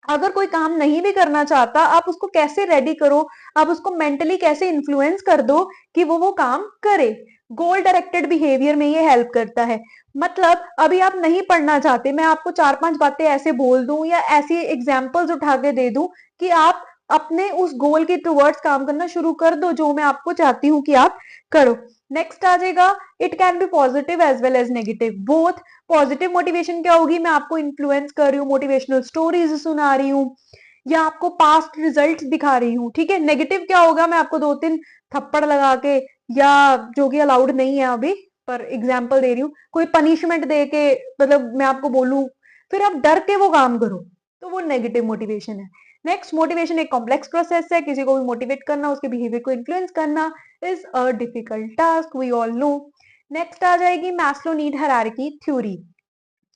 अगर कोई काम नहीं भी करना चाहता, आप उसको कैसे रेडी करो, आप उसको मेंटली कैसे इन्फ्लुएंस कर दो कि वो काम करे। गोल डायरेक्टेड बिहेवियर में ये हेल्प करता है। मतलब अभी आप नहीं पढ़ना चाहते, मैं आपको 4-5 बातें ऐसे बोल दूं या ऐसी एग्जांपल्स उठा के दे दूं कि आप अपने उस गोल के टुवर्ड्स काम करना शुरू कर दो जो मैं आपको चाहती हूं कि आप करो। नेक्स्ट आ जाएगा, it can be positive as well as negative both. Positive motivation क्या होगी? मैं आपको इन्फ्लुएंस कर रही हूँ, मोटिवेशनल स्टोरीज सुना रही हूँ या आपको पास्ट रिजल्ट्स दिखा रही हूँ, ठीक है। नेगेटिव क्या होगा? मैं आपको 2-3 थप्पड़ लगा के, या जो कि अलाउड नहीं है अभी, पर एग्जाम्पल दे रही हूँ, कोई पनिशमेंट दे के, मतलब मैं आपको बोलूं फिर आप डर के वो काम करो, तो वो नेगेटिव मोटिवेशन है। नेक्स्ट, मोटिवेशन एक कॉम्प्लेक्स प्रोसेस है। किसी को भी मोटिवेट करना, उसके बिहेवियर को इन्फ्लुएंस करना is a difficult task, we all know. Next आ जाएगी Maslow need hierarchy theory,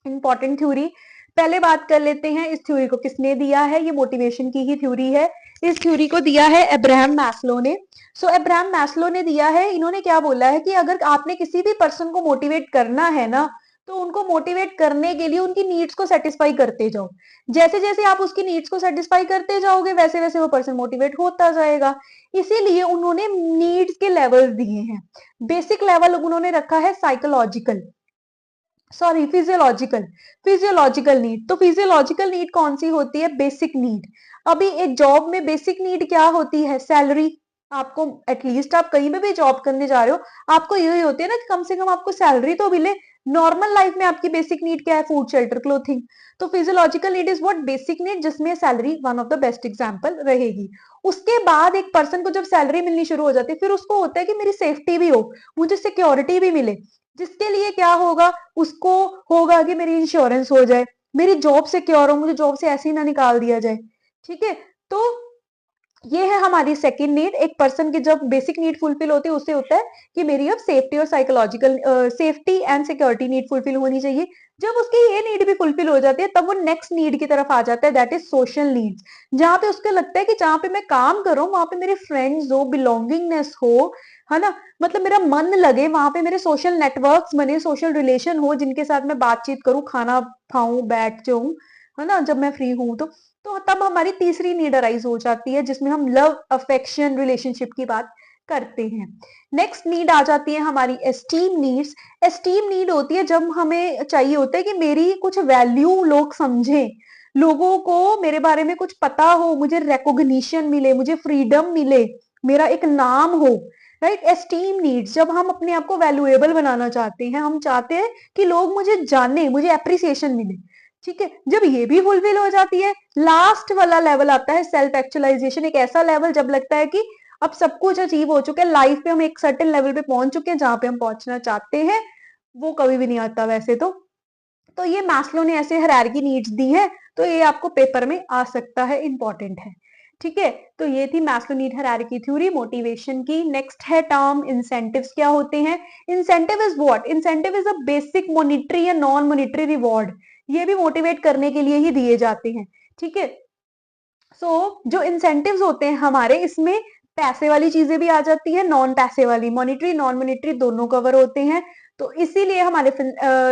important theory. पहले बात कर लेते हैं इस थ्योरी को किसने दिया है। ये मोटिवेशन की ही थ्योरी है। इस थ्योरी को दिया है अब्राहम मैस्लो ने। सो अब्राहम मैस्लो ने दिया है। इन्होंने क्या बोला है कि अगर आपने किसी भी पर्सन को मोटिवेट करना है ना, तो उनको मोटिवेट करने के लिए उनकी नीड्स को सेटिस्फाई करते जाओ। जैसे जैसे आप उसकी नीड्स को सेटिस्फाई करते जाओगे, वैसे वैसे वो पर्सन मोटिवेट होता जाएगा। इसीलिए उन्होंने नीड्स के लेवल्स दिए हैं। बेसिक लेवल उन्होंने रखा है psychological, sorry physiological, physiological need. तो फिजियोलॉजिकल नीड कौन सी होती है? Basic need. अभी एक जॉब में बेसिक नीड क्या होती है? सैलरी। आपको एटलीस्ट, आप कहीं पे भी जॉब करने जा रहे हो, आपको यही होती है ना कि कम से कम आपको सैलरी तो मिले। नॉर्मल लाइफ में आपकी बेसिक नीड क्या है? Food, shelter, clothing. तो physiological need is what? Basic need, जिसमें salary one of the best example रहेगी। उसके बाद एक पर्सन को जब सैलरी मिलनी शुरू हो जाती है, फिर उसको होता है कि मेरी सेफ्टी भी हो, मुझे सिक्योरिटी भी मिले। जिसके लिए क्या होगा? उसको होगा कि मेरी इंश्योरेंस हो जाए, मेरी जॉब सिक्योर हो, मुझे जॉब से ऐसे ही ना निकाल दिया जाए, ठीक है। तो ये है हमारी सेकंड नीड। एक पर्सन की जब बेसिक नीड फुलफिल होती है, उससे होता है कि मेरी अब सेफ्टी और psychological safety and security need fulfil होनी चाहिए। जब उसकी ये नीड भी फुलफिल हो जाती है, तब वो नेक्स्ट नीड की तरफ आ जाता है, दैट इज सोशल नीड्स। जहां पे उसको लगता है कि जहां पे मैं काम कर रहा हूँ वहां पे मेरे फ्रेंड्स हो, बिलोंगिंगनेस हो, है ना, मतलब मेरा मन लगे वहां पे, मेरे सोशल नेटवर्क्स बने, सोशल रिलेशन हो, जिनके साथ मैं बातचीत करूं, खाना खाऊं, बैठ जाऊं, है ना, जब मैं फ्री हूं तो तब हमारी तीसरी नीड अराइज हो जाती है, जिसमें हम लव, अफेक्शन, रिलेशनशिप की बात करते हैं। नेक्स्ट नीड आ जाती है हमारी एस्टीम नीड्स। एस्टीम नीड होती है जब हमें चाहिए होता है कि मेरी कुछ वैल्यू लोग समझें, लोगों को मेरे बारे में कुछ पता हो, मुझे रिकॉग्निशन मिले, मुझे फ्रीडम मिले, मेरा एक नाम हो, राइट। एस्टीम नीड्स, जब हम अपने आप को वैल्यूएबल बनाना चाहते हैं, हम चाहते हैं कि लोग मुझे जाने, मुझे अप्रिसिएशन मिले, ठीक है। जब ये भी फुलफिल हो जाती है, लास्ट वाला लेवल आता है सेल्फ एक्चुअलाइजेशन। एक ऐसा लेवल जब लगता है कि अब सब कुछ अचीव हो चुका है लाइफ पे, हम एक सर्टेन लेवल पे पहुंच चुके हैं जहां पे हम पहुंचना चाहते हैं। वो कभी भी नहीं आता वैसे तो ये मैस्लो ने ऐसे हायरार्की नीड्स दी है, तो ये आपको पेपर में आ सकता है, इंपॉर्टेंट है, ठीक है। तो ये थी Maslow need hierarchy theory motivation की। नेक्स्ट है टर्म इंसेंटिव्स। क्या होते हैं incentive? Is what? Incentive is a basic monetary या नॉन मॉनिटरी रिवॉर्ड। ये भी मोटिवेट करने के लिए ही दिए जाते हैं, ठीक है। जो इंसेंटिव्स होते हैं हमारे, इसमें पैसे वाली चीजें भी आ जाती है, नॉन पैसे वाली, मॉनिटरी नॉन मॉनिटरी दोनों कवर होते हैं। तो इसीलिए हमारे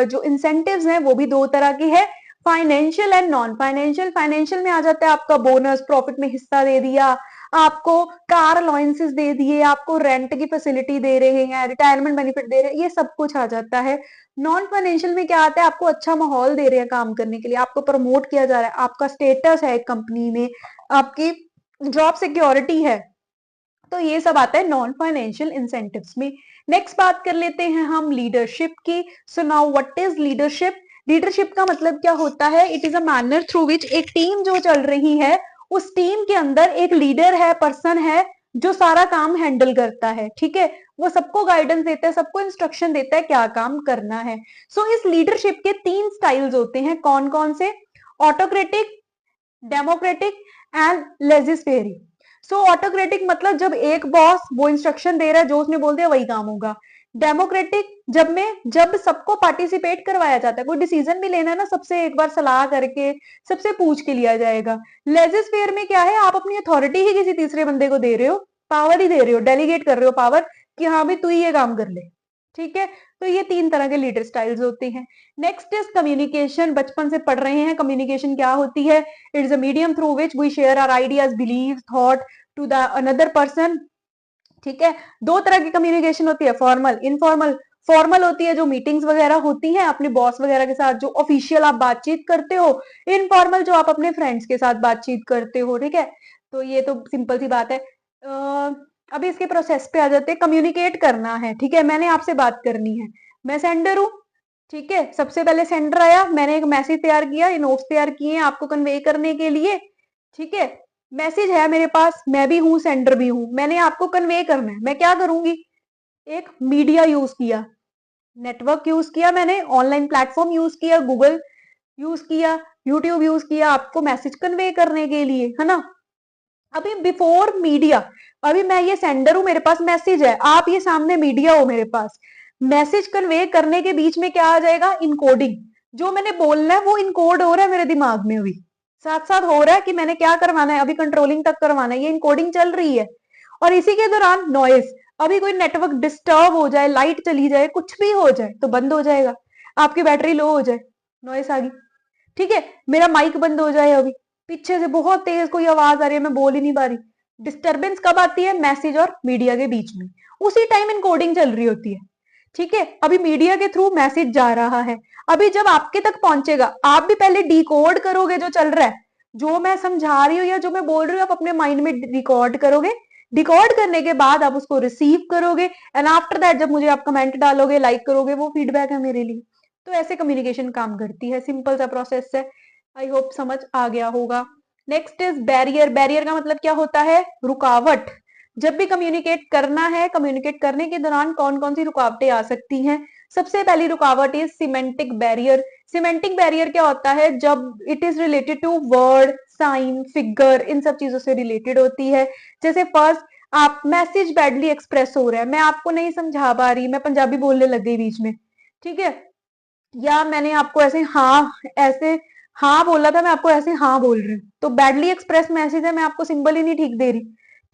जो इंसेंटिव्स हैं वो भी दो तरह के हैं, financial and non financial. Financial में आ जाता है आपका बोनस, प्रॉफिट में हिस्सा दे दिया, आपको कार अलाउंसेस दे दिए, आपको रेंट की फैसिलिटी दे रहे हैं, रिटायरमेंट बेनिफिट दे रहे हैं, ये सब कुछ आ जाता है। नॉन फाइनेंशियल में क्या आता है? आपको अच्छा माहौल दे रहे हैं काम करने के लिए, आपको प्रमोट किया जा रहा है, आपका स्टेटस है कंपनी में, आपकी जॉब सिक्योरिटी है, तो ये सब आता है नॉन फाइनेंशियल इंसेंटिव्स में। नेक्स्ट बात कर लेते हैं हम लीडरशिप की। सो now what is leadership? Leadership का मतलब क्या होता है? It is a manner through which एक टीम जो चल रही है, उस टीम के अंदर एक लीडर है, पर्सन है, जो सारा काम हैंडल करता है, ठीक है। वो सबको गाइडेंस देता है, सबको इंस्ट्रक्शन देता है क्या काम करना है। इस लीडरशिप के 3 स्टाइल्स होते हैं। कौन कौन से? Autocratic, democratic and legislative. Autocratic मतलब जब एक बॉस वो इंस्ट्रक्शन दे रहा है, जो उसने बोल दिया वही काम होगा, डेमोक्रेटिक जब सबको पार्टिसिपेट करवाया जाता है, कोई डिसीजन भी लेना है ना, सबसे एक बार सलाह करके सबसे पूछ के लिया जाएगा। लेजिस्फेयर में क्या है, आप अपनी अथॉरिटी ही किसी तीसरे बंदे को दे रहे हो, पावर ही दे रहे हो, डेलीगेट कर रहे हो पावर कि हाँ भाई तू ही ये काम कर ले। ठीक है, तो ये 3 तरह के लीडर स्टाइल्स होते हैं। Next is communication. बचपन से पढ़ रहे हैं कम्युनिकेशन क्या होती है। It is a medium through which we share our ideas, believe, thought to the another person. ठीक है, 2 तरह की कम्युनिकेशन होती है, फॉर्मल, इनफॉर्मल। फॉर्मल होती है जो मीटिंग्स वगैरह होती हैं अपने बॉस वगैरह के साथ, जो ऑफिशियल आप बातचीत करते हो। इनफॉर्मल जो आप अपने फ्रेंड्स के साथ बातचीत करते हो। ठीक है, तो ये तो सिंपल सी बात है। अभी इसके प्रोसेस पे आ जाते हैं। कम्युनिकेट करना है, ठीक है, मैंने आपसे बात करनी है, मैं सेंडर हूं। ठीक है, सबसे पहले सेंडर आया, मैंने एक मैसेज तैयार किया, नोट्स तैयार किए आपको कन्वे करने के लिए। ठीक है, मैसेज है मेरे पास, मैं भी हूं सेंडर भी हूं, मैंने आपको कन्वे करना है, मैं क्या करूंगी, एक मीडिया यूज किया, नेटवर्क यूज किया, मैंने ऑनलाइन प्लेटफॉर्म यूज किया, गूगल यूज किया, यूट्यूब यूज किया आपको मैसेज कन्वे करने के लिए, है ना। अभी बिफोर मीडिया, अभी मैं ये सेंडर हूं, मेरे पास मैसेज है, आप ये सामने मीडिया हो मेरे पास। मैसेज कन्वे करने के बीच में क्या आ जाएगा, इनकोडिंग। जो मैंने बोलना है वो इनकोड हो रहा है मेरे दिमाग में, अभी साथ साथ हो रहा है कि मैंने क्या करवाना है, अभी कंट्रोलिंग तक करवाना है, ये इनकोडिंग चल रही है। और इसी के दौरान नॉइज, अभी कोई नेटवर्क डिस्टर्ब हो जाए, लाइट चली जाए, कुछ भी हो जाए तो बंद हो जाएगा, आपकी बैटरी लो हो जाए, नॉइस आ गई। ठीक है, मेरा माइक बंद हो जाए, अभी पीछे से बहुत तेज कोई आवाज आ रही है, मैं बोल ही नहीं पा रही। डिस्टरबेंस कब आती है, मैसेज और मीडिया के बीच में, उसी टाइम इनकोडिंग चल रही होती है। ठीक है, अभी मीडिया के थ्रू मैसेज जा रहा है, अभी जब आपके तक पहुंचेगा आप भी पहले डिकोड करोगे जो चल रहा है, जो मैं समझा रही हूँ या जो मैं बोल रही हूँ आप अपने माइंड में रिकॉर्ड करोगे। डिकोड करने के बाद आप उसको रिसीव करोगे, एंड आफ्टर दैट जब मुझे आप कमेंट डालोगे, लाइक करोगे, वो फीडबैक है मेरे लिए। तो ऐसे कम्युनिकेशन काम करती है, सिंपल सा प्रोसेस है। आई होप समझ आ गया होगा। Next is barrier. बैरियर का मतलब क्या होता है, रुकावट। जब भी कम्युनिकेट करना है, कम्युनिकेट करने के दौरान कौन कौन सी रुकावटें आ सकती हैं। सबसे पहली रुकावट is semantic barrier. Semantic barrier क्या होता है, जब it is related to word, sign, figure, इन सब चीजों से रिलेटेड होती है। जैसे फर्स्ट, आप मैसेज बैडली एक्सप्रेस हो रहा है, मैं आपको नहीं समझा पा रही, मैं पंजाबी बोलने लग गई बीच में। ठीक है, या मैंने आपको ऐसे हाँ बोला था, मैं आपको ऐसे हाँ बोल रही हूँ, तो बैडली एक्सप्रेस मैसेज है, मैं आपको सिंबल ही नहीं ठीक दे रही।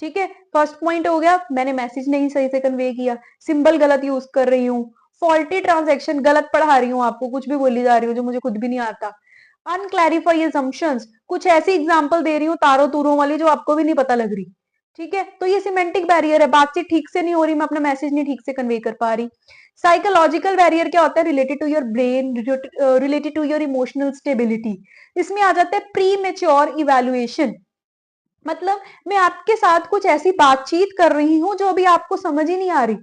ठीक है, फर्स्ट पॉइंट हो गया, मैंने मैसेज नहीं सही से कन्वे किया, सिंबल गलत यूज कर रही हूँ, फॉल्टी ट्रांजेक्शन, गलत पढ़ा रही हूँ आपको, कुछ भी बोली जा रही हूँ जो मुझे खुद भी नहीं आता। अनक्लैरिफाई असम्पशंस, कुछ ऐसी एग्जांपल दे रही हूँ तारों तूरों वाली जो आपको भी नहीं पता लग रही। ठीक है, तो ये सिमेंटिक बैरियर है, बातचीत ठीक से नहीं हो रही, मैं अपना मैसेज नहीं ठीक से कन्वे कर पा रही। साइकोलॉजिकल बैरियर क्या होता है, related to your brain, related to your emotional stability. इसमें आ जाता है प्री मेच्योर इवेल्युएशन। मतलब मैं आपके साथ कुछ ऐसी बातचीत कर रही हूं जो अभी आपको समझ ही नहीं आ रही,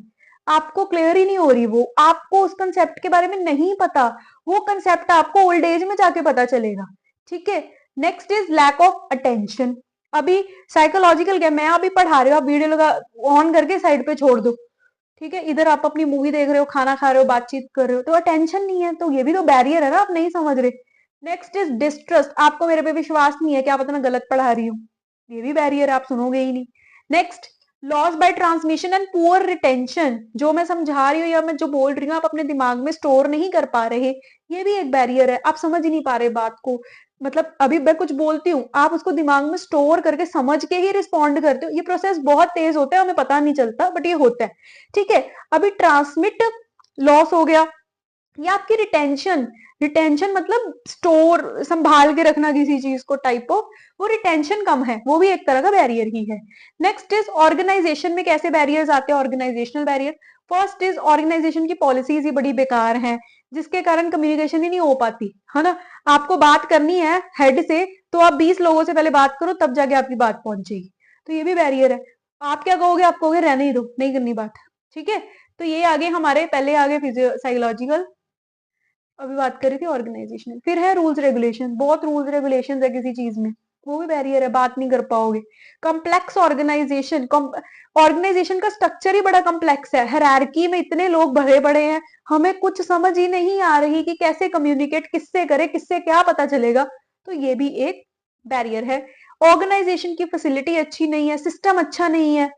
आपको क्लियर ही नहीं हो रही, वो आपको उस कंसेप्ट के बारे में नहीं पता, वो कंसेप्ट आपको ओल्ड एज में जाके पता चलेगा। ठीक है, next is lack of attention. अभी साइकोलॉजिकल क्या, मैं अभी पढ़ा रही हूँ, आप वीडियो लगा ऑन करके साइड पे छोड़ दो। ठीक है, इधर आप अपनी मूवी देख रहे हो, खाना खा रहे हो, बातचीत कर रहे हो, तो अटेंशन नहीं है, तो ये भी तो बैरियर है ना, आप नहीं समझ रहे। नेक्स्ट इज डिस्ट्रस्ट, आपको मेरे पे विश्वास नहीं है, क्या पता मैं गलत पढ़ा रही हूँ, ये भी बैरियर है, आप सुनोगे ही नहीं। Next, loss by transmission and poor retention, जो मैं समझा रही हूँ या मैं जो बोल रही हूँ आप अपने दिमाग में स्टोर नहीं कर पा रहे, ये भी एक बैरियर है, आप समझ ही नहीं पा रहे बात को। मतलब अभी मैं कुछ बोलती हूँ, आप उसको दिमाग में स्टोर करके समझ के ही रिस्पॉन्ड करते हो, ये प्रोसेस बहुत तेज होता है, हमें पता नहीं चलता, बट ये होता है। ठीक है, अभी ट्रांसमिट लॉस हो गया, या आपकी रिटेंशन। रिटेंशन मतलब स्टोर, संभाल के रखना किसी चीज को, टाइप ऑफ, वो रिटेंशन कम है, वो भी एक तरह का बैरियर ही है। नेक्स्ट इज ऑर्गेनाइजेशन में कैसे बैरियर्स आते हैं, organisational barrier. First is organisation की पॉलिसीज ही बड़ी बेकार हैं, जिसके कारण कम्युनिकेशन ही नहीं हो पाती, है ना। आपको बात करनी है हेड से, तो आप 20 लोगों से पहले बात करो, तब जाके आपकी बात पहुंचेगी, तो ये भी बैरियर है। आप क्या कहोगे, आप कहोगे रहने ही दो, नहीं करनी बात। ठीक है, तो ये आगे हमारे, पहले आगे फिजियो साइकोलॉजिकल, अभी बात कर रही थी ऑर्गेनाइजेशन। फिर है रूल्स रेगुलेशन, बहुत रूल्स रेगुलेशन है किसी चीज में, वो भी बैरियर है, बात नहीं कर पाओगे। कम्प्लेक्स ऑर्गेनाइजेशन, ऑर्गेनाइजेशन का स्ट्रक्चर ही बड़ा कम्प्लेक्स है, हायरार्की में इतने लोग भरे पड़े हैं, हमें कुछ समझ ही नहीं आ रही कि कैसे कम्युनिकेट, किससे करे, किससे क्या पता चलेगा, तो ये भी एक बैरियर है। ऑर्गेनाइजेशन की फैसिलिटी अच्छी नहीं है, सिस्टम अच्छा नहीं है।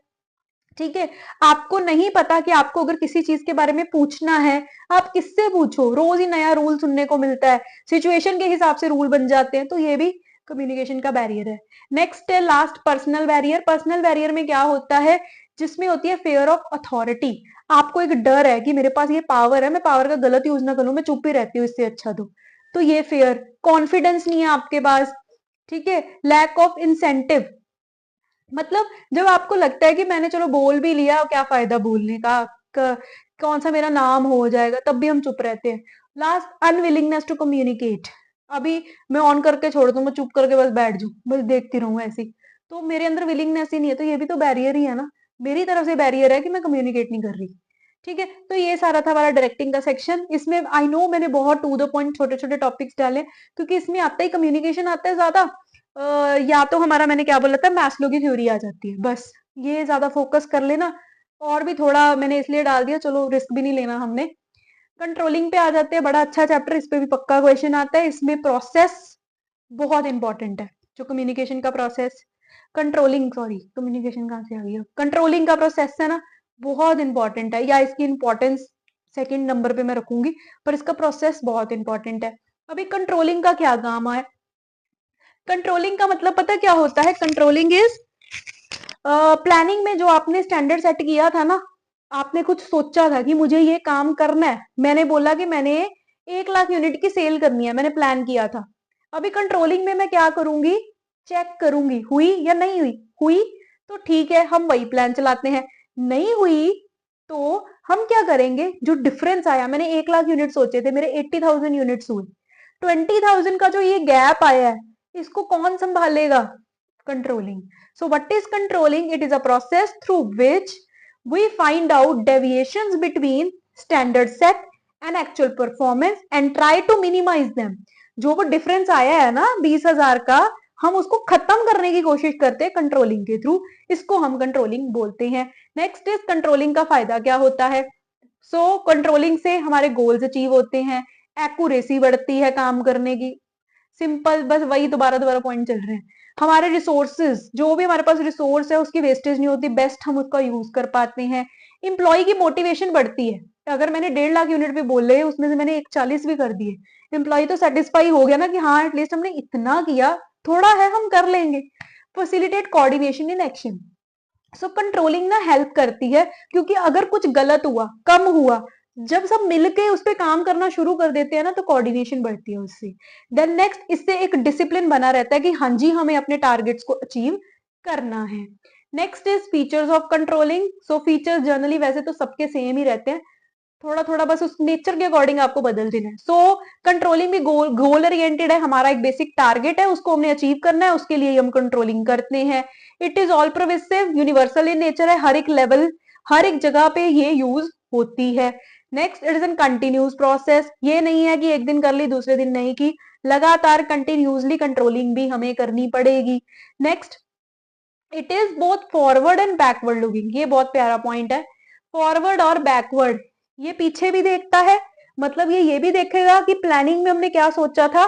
ठीक है। आपको नहीं पता कि आपको अगर किसी चीज के बारे में पूछना है, आप किससे पूछो, रोज ही नया रूल सुनने को मिलता है, सिचुएशन के हिसाब से रूल बन जाते हैं, तो ये भी कम्युनिकेशन का बैरियर है। नेक्स्ट है last, personal barrier. Personal barrier में क्या होता है, जिसमें होती है फेयर ऑफ अथॉरिटी। आपको एक डर है कि मेरे पास ये पावर है, मैं पावर का गलत यूज ना करूं, मैं चुप ही रहती हूँ इससे अच्छा तो ये फेयर। कॉन्फिडेंस नहीं है आपके पास, ठीक है। लैक ऑफ इंसेंटिव, मतलब जब आपको लगता है कि मैंने चलो बोल भी लिया, क्या फायदा बोलने का, कौन सा मेरा नाम हो जाएगा, तब भी हम चुप रहते हैं। Last, unwillingness to communicate. अभी मैं ऑन करके छोड़ दूं, मैं चुप करके बस बैठ जाऊं, बस देखती रहूं ऐसी, तो मेरे अंदर विलिंगनेस ही नहीं है, तो ये भी तो बैरियर ही है ना, मेरी तरफ से बैरियर है कि मैं कम्युनिकेट नहीं कर रही। ठीक है, तो ये सारा था हमारा डायरेक्टिंग का सेक्शन। इसमें आई नो मैंने बहुत टू द पॉइंट छोटे छोटे टॉपिक्स डाले, क्योंकि इसमें आता ही कम्युनिकेशन आता है ज्यादा। या तो हमारा, मैंने क्या बोला था, मैस्लो की थ्योरी आ जाती है, बस ये ज्यादा फोकस कर लेना। और भी थोड़ा मैंने इसलिए डाल दिया, चलो रिस्क भी नहीं लेना हमने। कंट्रोलिंग पे आ जाते हैं, बड़ा अच्छा चैप्टर, इस पे भी पक्का क्वेश्चन आता है। इसमें प्रोसेस बहुत इंपॉर्टेंट है, जो कम्युनिकेशन का प्रोसेस, कंट्रोलिंग, सॉरी कम्युनिकेशन कहाँ से आ गया, कंट्रोलिंग का प्रोसेस है ना, बहुत इंपॉर्टेंट है, या इसकी इंपॉर्टेंस सेकंड नंबर पे मैं रखूंगी, पर इसका प्रोसेस बहुत इंपॉर्टेंट है। अभी कंट्रोलिंग का क्या काम है, कंट्रोलिंग का मतलब पता क्या होता है, कंट्रोलिंग इज प्लानिंग में जो आपने स्टैंडर्ड सेट किया था ना, आपने कुछ सोचा था कि मुझे ये काम करना है, मैंने बोला कि मैंने 1 लाख यूनिट की सेल करनी है, मैंने प्लान किया था। अभी कंट्रोलिंग में मैं क्या करूंगी, चेक करूंगी हुई या नहीं हुई, हुई तो ठीक है, हम वही प्लान चलाते हैं, नहीं हुई तो हम क्या करेंगे, जो डिफरेंस आया, मैंने 1 लाख यूनिट सोचे थे, मेरे 80,000 यूनिट्स हुए, 20,000 का जो ये गैप आया है, इसको कौन संभालेगा, controlling. So what is controlling? It is a process through which we find out deviations between standard set and actual performance and try to minimize them. जो वो डिफरेंस आया है ना 20,000 का, हम उसको खत्म करने की कोशिश करते हैं कंट्रोलिंग के थ्रू, इसको हम कंट्रोलिंग बोलते हैं। नेक्स्ट इज कंट्रोलिंग का फायदा क्या होता है, कंट्रोलिंग से हमारे गोल्स अचीव होते हैं, एक्यूरेसी बढ़ती है काम करने की, सिंपल, बस वही दोबारा दोबारा पॉइंट चल रहे हैं। हमारे रिसोर्सेज, जो भी हमारे पास रिसोर्स है उसकी वेस्टेज नहीं होती, बेस्ट हम उसका यूज कर पाते हैं। इंप्लॉय की मोटिवेशन बढ़ती है, अगर मैंने 1.5 लाख यूनिट भी बोले, उसमें से मैंने 140 भी कर दिए, एम्प्लॉय तो सेटिस्फाई हो गया ना कि हाँ एटलीस्ट हमने इतना किया, थोड़ा है हम कर लेंगे। Facilitate coordination in action, so controlling ना हेल्प करती है, क्योंकि अगर कुछ गलत हुआ, कम हुआ, जब सब मिलके उस पर काम करना शुरू कर देते हैं ना, तो कोऑर्डिनेशन बढ़ती है उससे। देन नेक्स्ट, इससे एक डिसिप्लिन बना रहता है कि हाँ जी हमें अपने टारगेट्स को अचीव करना है। Next is features of controlling. So features generally वैसे तो सबके सेम ही रहते हैं, थोड़ा थोड़ा बस उस नेचर के अकॉर्डिंग आपको बदल देना है। सो कंट्रोलिंग भी गोल ओरिएंटेड है, हमारा एक बेसिक टारगेट है, उसको हमने अचीव करना है, उसके लिए हम कंट्रोलिंग करते हैं। It is all pervasive, universal in nature है, हर एक लेवल, हर एक जगह पे ये यूज होती है। Next, it is N continuous process, ये नहीं है कि एक दिन कर ली दूसरे दिन नहीं की, लगातार कंटिन्यूसली कंट्रोलिंग भी हमें करनी पड़ेगी। Next, it is both forward and backward looking, ये बहुत प्यारा पॉइंट है, फॉरवर्ड और बैकवर्ड, ये पीछे भी देखता है, मतलब ये भी देखेगा कि प्लानिंग में हमने क्या सोचा था,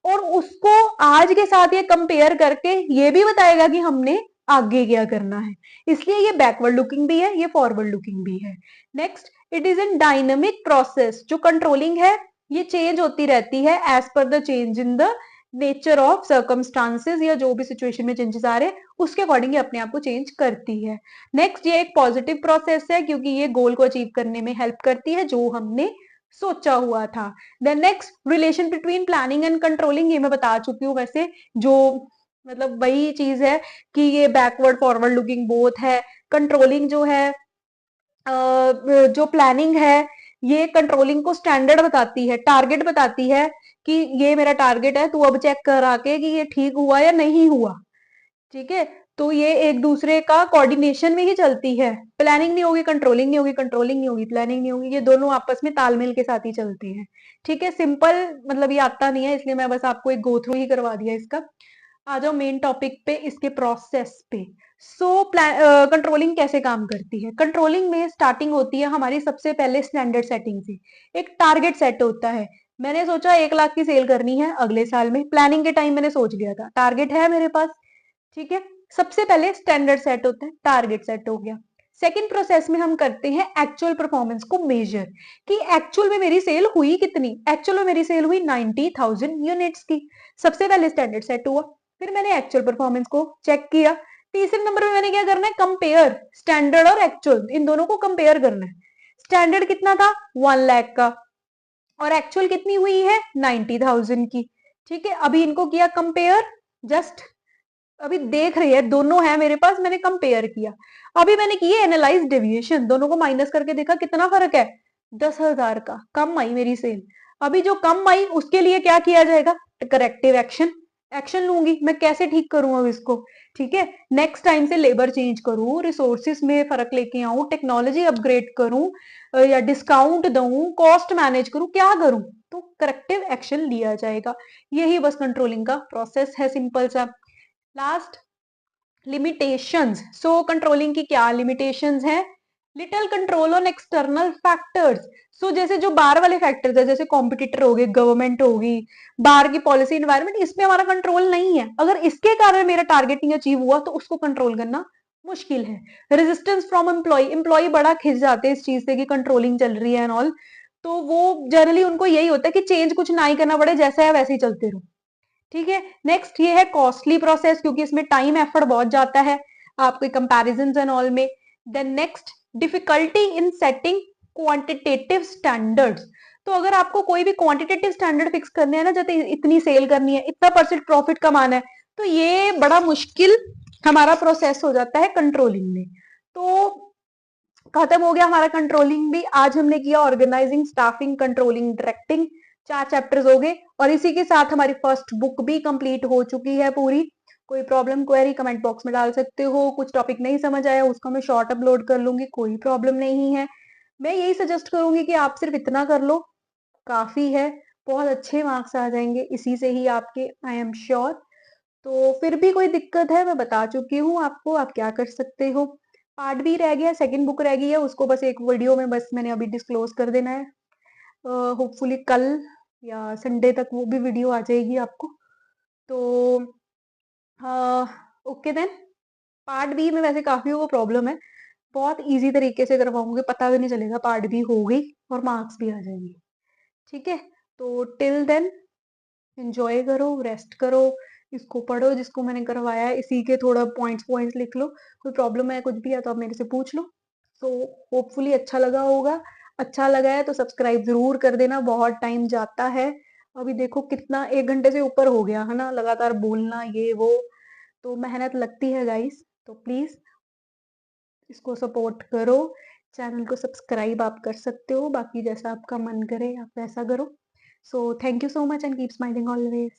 और उसको आज के साथ ये कंपेयर करके ये भी बताएगा कि हमने आगे क्या करना है, इसलिए ये बैकवर्ड लुकिंग भी है, ये फॉरवर्ड लुकिंग भी है। Next, it is an dynamic process, जो कंट्रोलिंग है ये चेंज होती रहती है as per the change in the nature of circumstances, या जो भी सिचुएशन में चेंजेस आ रहे हैं उसके अकॉर्डिंग ये अपने आप को चेंज करती है। नेक्स्ट, ये एक पॉजिटिव प्रोसेस है, क्योंकि ये गोल को अचीव करने में हेल्प करती है जो हमने सोचा हुआ था। Then next, relation between planning and controlling, ये मैं बता चुकी हूँ वैसे, जो मतलब वही चीज है कि ये बैकवर्ड फॉरवर्ड लुकिंग बोथ है। कंट्रोलिंग जो है, जो प्लानिंग है, ये कंट्रोलिंग को स्टैंडर्ड बताती है, टारगेट बताती है कि ये मेरा टारगेट है, तू अब चेक कर आके कि ये ठीक हुआ या नहीं हुआ, ठीक है। तो ये एक दूसरे का कोऑर्डिनेशन में ही चलती है, प्लानिंग नहीं होगी कंट्रोलिंग नहीं होगी, कंट्रोलिंग नहीं होगी प्लानिंग नहीं होगी, ये दोनों आपस में तालमेल के साथ ही चलते हैं। ठीक है, सिंपल, मतलब ये आता नहीं है इसलिए मैं बस आपको एक गो थ्रू ही करवा दिया इसका। आ जाओ मेन टॉपिक पे, इसके प्रोसेस पे। कंट्रोलिंग कैसे काम करती है, कंट्रोलिंग में स्टार्टिंग होती है हमारी सबसे पहले स्टैंडर्ड सेटिंग से, एक टारगेट सेट होता है। मैंने सोचा 1 लाख की सेल करनी है अगले साल में, प्लानिंग के टाइम मैंने सोच लिया था, टारगेट है मेरे पास, ठीक है। सबसे पहले स्टैंडर्ड सेट होता है, टारगेट सेट हो गया। सेकेंड प्रोसेस में हम करते हैं एक्चुअल परफॉर्मेंस को मेजर, कि एक्चुअल में मेरी सेल हुई कितनी। एक्चुअल में मेरी सेल हुई 90,000 यूनिट्स की। सबसे पहले स्टैंडर्ड सेट हुआ, फिर मैंने एक्चुअल परफॉर्मेंस को चेक किया। तीसरे नंबर में मैंने क्या करना है, कंपेयर स्टैंडर्ड और एक्चुअल, इन दोनों को कंपेयर करना है। स्टैंडर्ड कितना था, 1 लाख का, और एक्चुअल कितनी हुई है, 90,000 की। ठीक है, अभी इनको किया कंपेयर, जस्ट अभी देख रही है दोनों है मेरे पास, मैंने कंपेयर किया। अभी मैंने किए एनालाइज डेविएशन, दोनों को माइनस करके देखा कितना फर्क है, 10,000 का कम आई मेरी सेल। अभी जो कम आई उसके लिए क्या किया जाएगा, करेक्टिव एक्शन, एक्शन लूंगी मैं, कैसे ठीक करूं अब इसको। ठीक है, नेक्स्ट टाइम से लेबर चेंज करूं, रिसोर्सेस में फर्क लेके आऊं, टेक्नोलॉजी अपग्रेड करूं, या डिस्काउंट दूं, कॉस्ट मैनेज करूं, क्या करूं, तो करेक्टिव एक्शन लिया जाएगा। यही बस कंट्रोलिंग का प्रोसेस है, सिंपल सा। Last, limitations. सो कंट्रोलिंग की क्या लिमिटेशंस है, little control on external factors. So जैसे जो बाहर वाले फैक्टर्स है, जैसे कॉम्पिटिटर हो गए, गवर्नमेंट होगी, बाहर की पॉलिसी, इन्वायरमेंट, इसमें हमारा कंट्रोल नहीं है। अगर इसके कारण मेरा टारगेट नहीं अचीव हुआ तो उसको कंट्रोल करना मुश्किल है। रेजिस्टेंस फ्रॉम एम्प्लॉय, एम्प्लॉय बड़ा खिंच जाते हैं इस चीज से कि कंट्रोलिंग चल रही है एंड ऑल, तो वो जनरली उनको यही होता है कि चेंज कुछ ना ही करना पड़े, जैसा है वैसे ही चलते रहो। ठीक है, नेक्स्ट ये है कॉस्टली प्रोसेस, क्योंकि इसमें टाइम एफर्ट बहुत जाता है आपके कंपैरिजन एंड ऑल में। Then next, difficulty in setting quantitative standards. तो अगर आपको कोई भी क्वांटिटेटिव स्टैंडर्ड फिक्स करने हैं ना, जैसे इतनी सेल करनी है, इतना परसेंट प्रॉफिट कमाना है, तो ये बड़ा मुश्किल हमारा प्रोसेस हो जाता है कंट्रोलिंग में। तो खत्म हो गया हमारा कंट्रोलिंग भी। आज हमने किया organising, staffing, controlling, directing, 4 chapters हो गए, और इसी के साथ हमारी फर्स्ट बुक भी कंप्लीट हो चुकी है पूरी। कोई प्रॉब्लम क्वेरी कमेंट बॉक्स में डाल सकते हो, कुछ टॉपिक नहीं समझ आया उसका मैं शॉर्ट अपलोड कर लूंगी, कोई प्रॉब्लम नहीं है। मैं यही सजेस्ट करूंगी कि आप सिर्फ इतना कर लो, काफी है, बहुत अच्छे मार्क्स आ जाएंगे इसी से ही आपके, आई एम श्योर। तो फिर भी कोई दिक्कत है, मैं बता चुकी हूँ आपको, आप क्या कर सकते हो। पार्ट भी रह गया, सेकंड बुक रह गई है, उसको बस एक वीडियो में बस मैंने अभी डिस्क्लोज कर देना है। होपफुली कल या संडे तक वो भी वीडियो आ जाएगी आपको। तो ओके देन, पार्ट बी में वैसे काफी वो प्रॉब्लम है, बहुत इजी तरीके से करवाऊंगी, पता भी नहीं चलेगा, पार्ट बी हो गई और मार्क्स भी आ जाएंगे। ठीक है, तो टिल देन एंजॉय करो, रेस्ट करो, इसको पढ़ो जिसको मैंने करवाया है, इसी के थोड़ा पॉइंट्स पॉइंट्स लिख लो। कोई प्रॉब्लम है, कुछ भी है तो आप मेरे से पूछ लो। सो होपफुली अच्छा लगा होगा। अच्छा लगा है तो सब्सक्राइब जरूर कर देना, बहुत टाइम जाता है। अभी देखो कितना, 1 घंटे से ऊपर हो गया है ना, लगातार बोलना ये वो, तो मेहनत लगती है गाइस। तो प्लीज इसको सपोर्ट करो, चैनल को सब्सक्राइब आप कर सकते हो, बाकी जैसा आपका मन करे आप वैसा करो। So thank you so much and keep smiling always.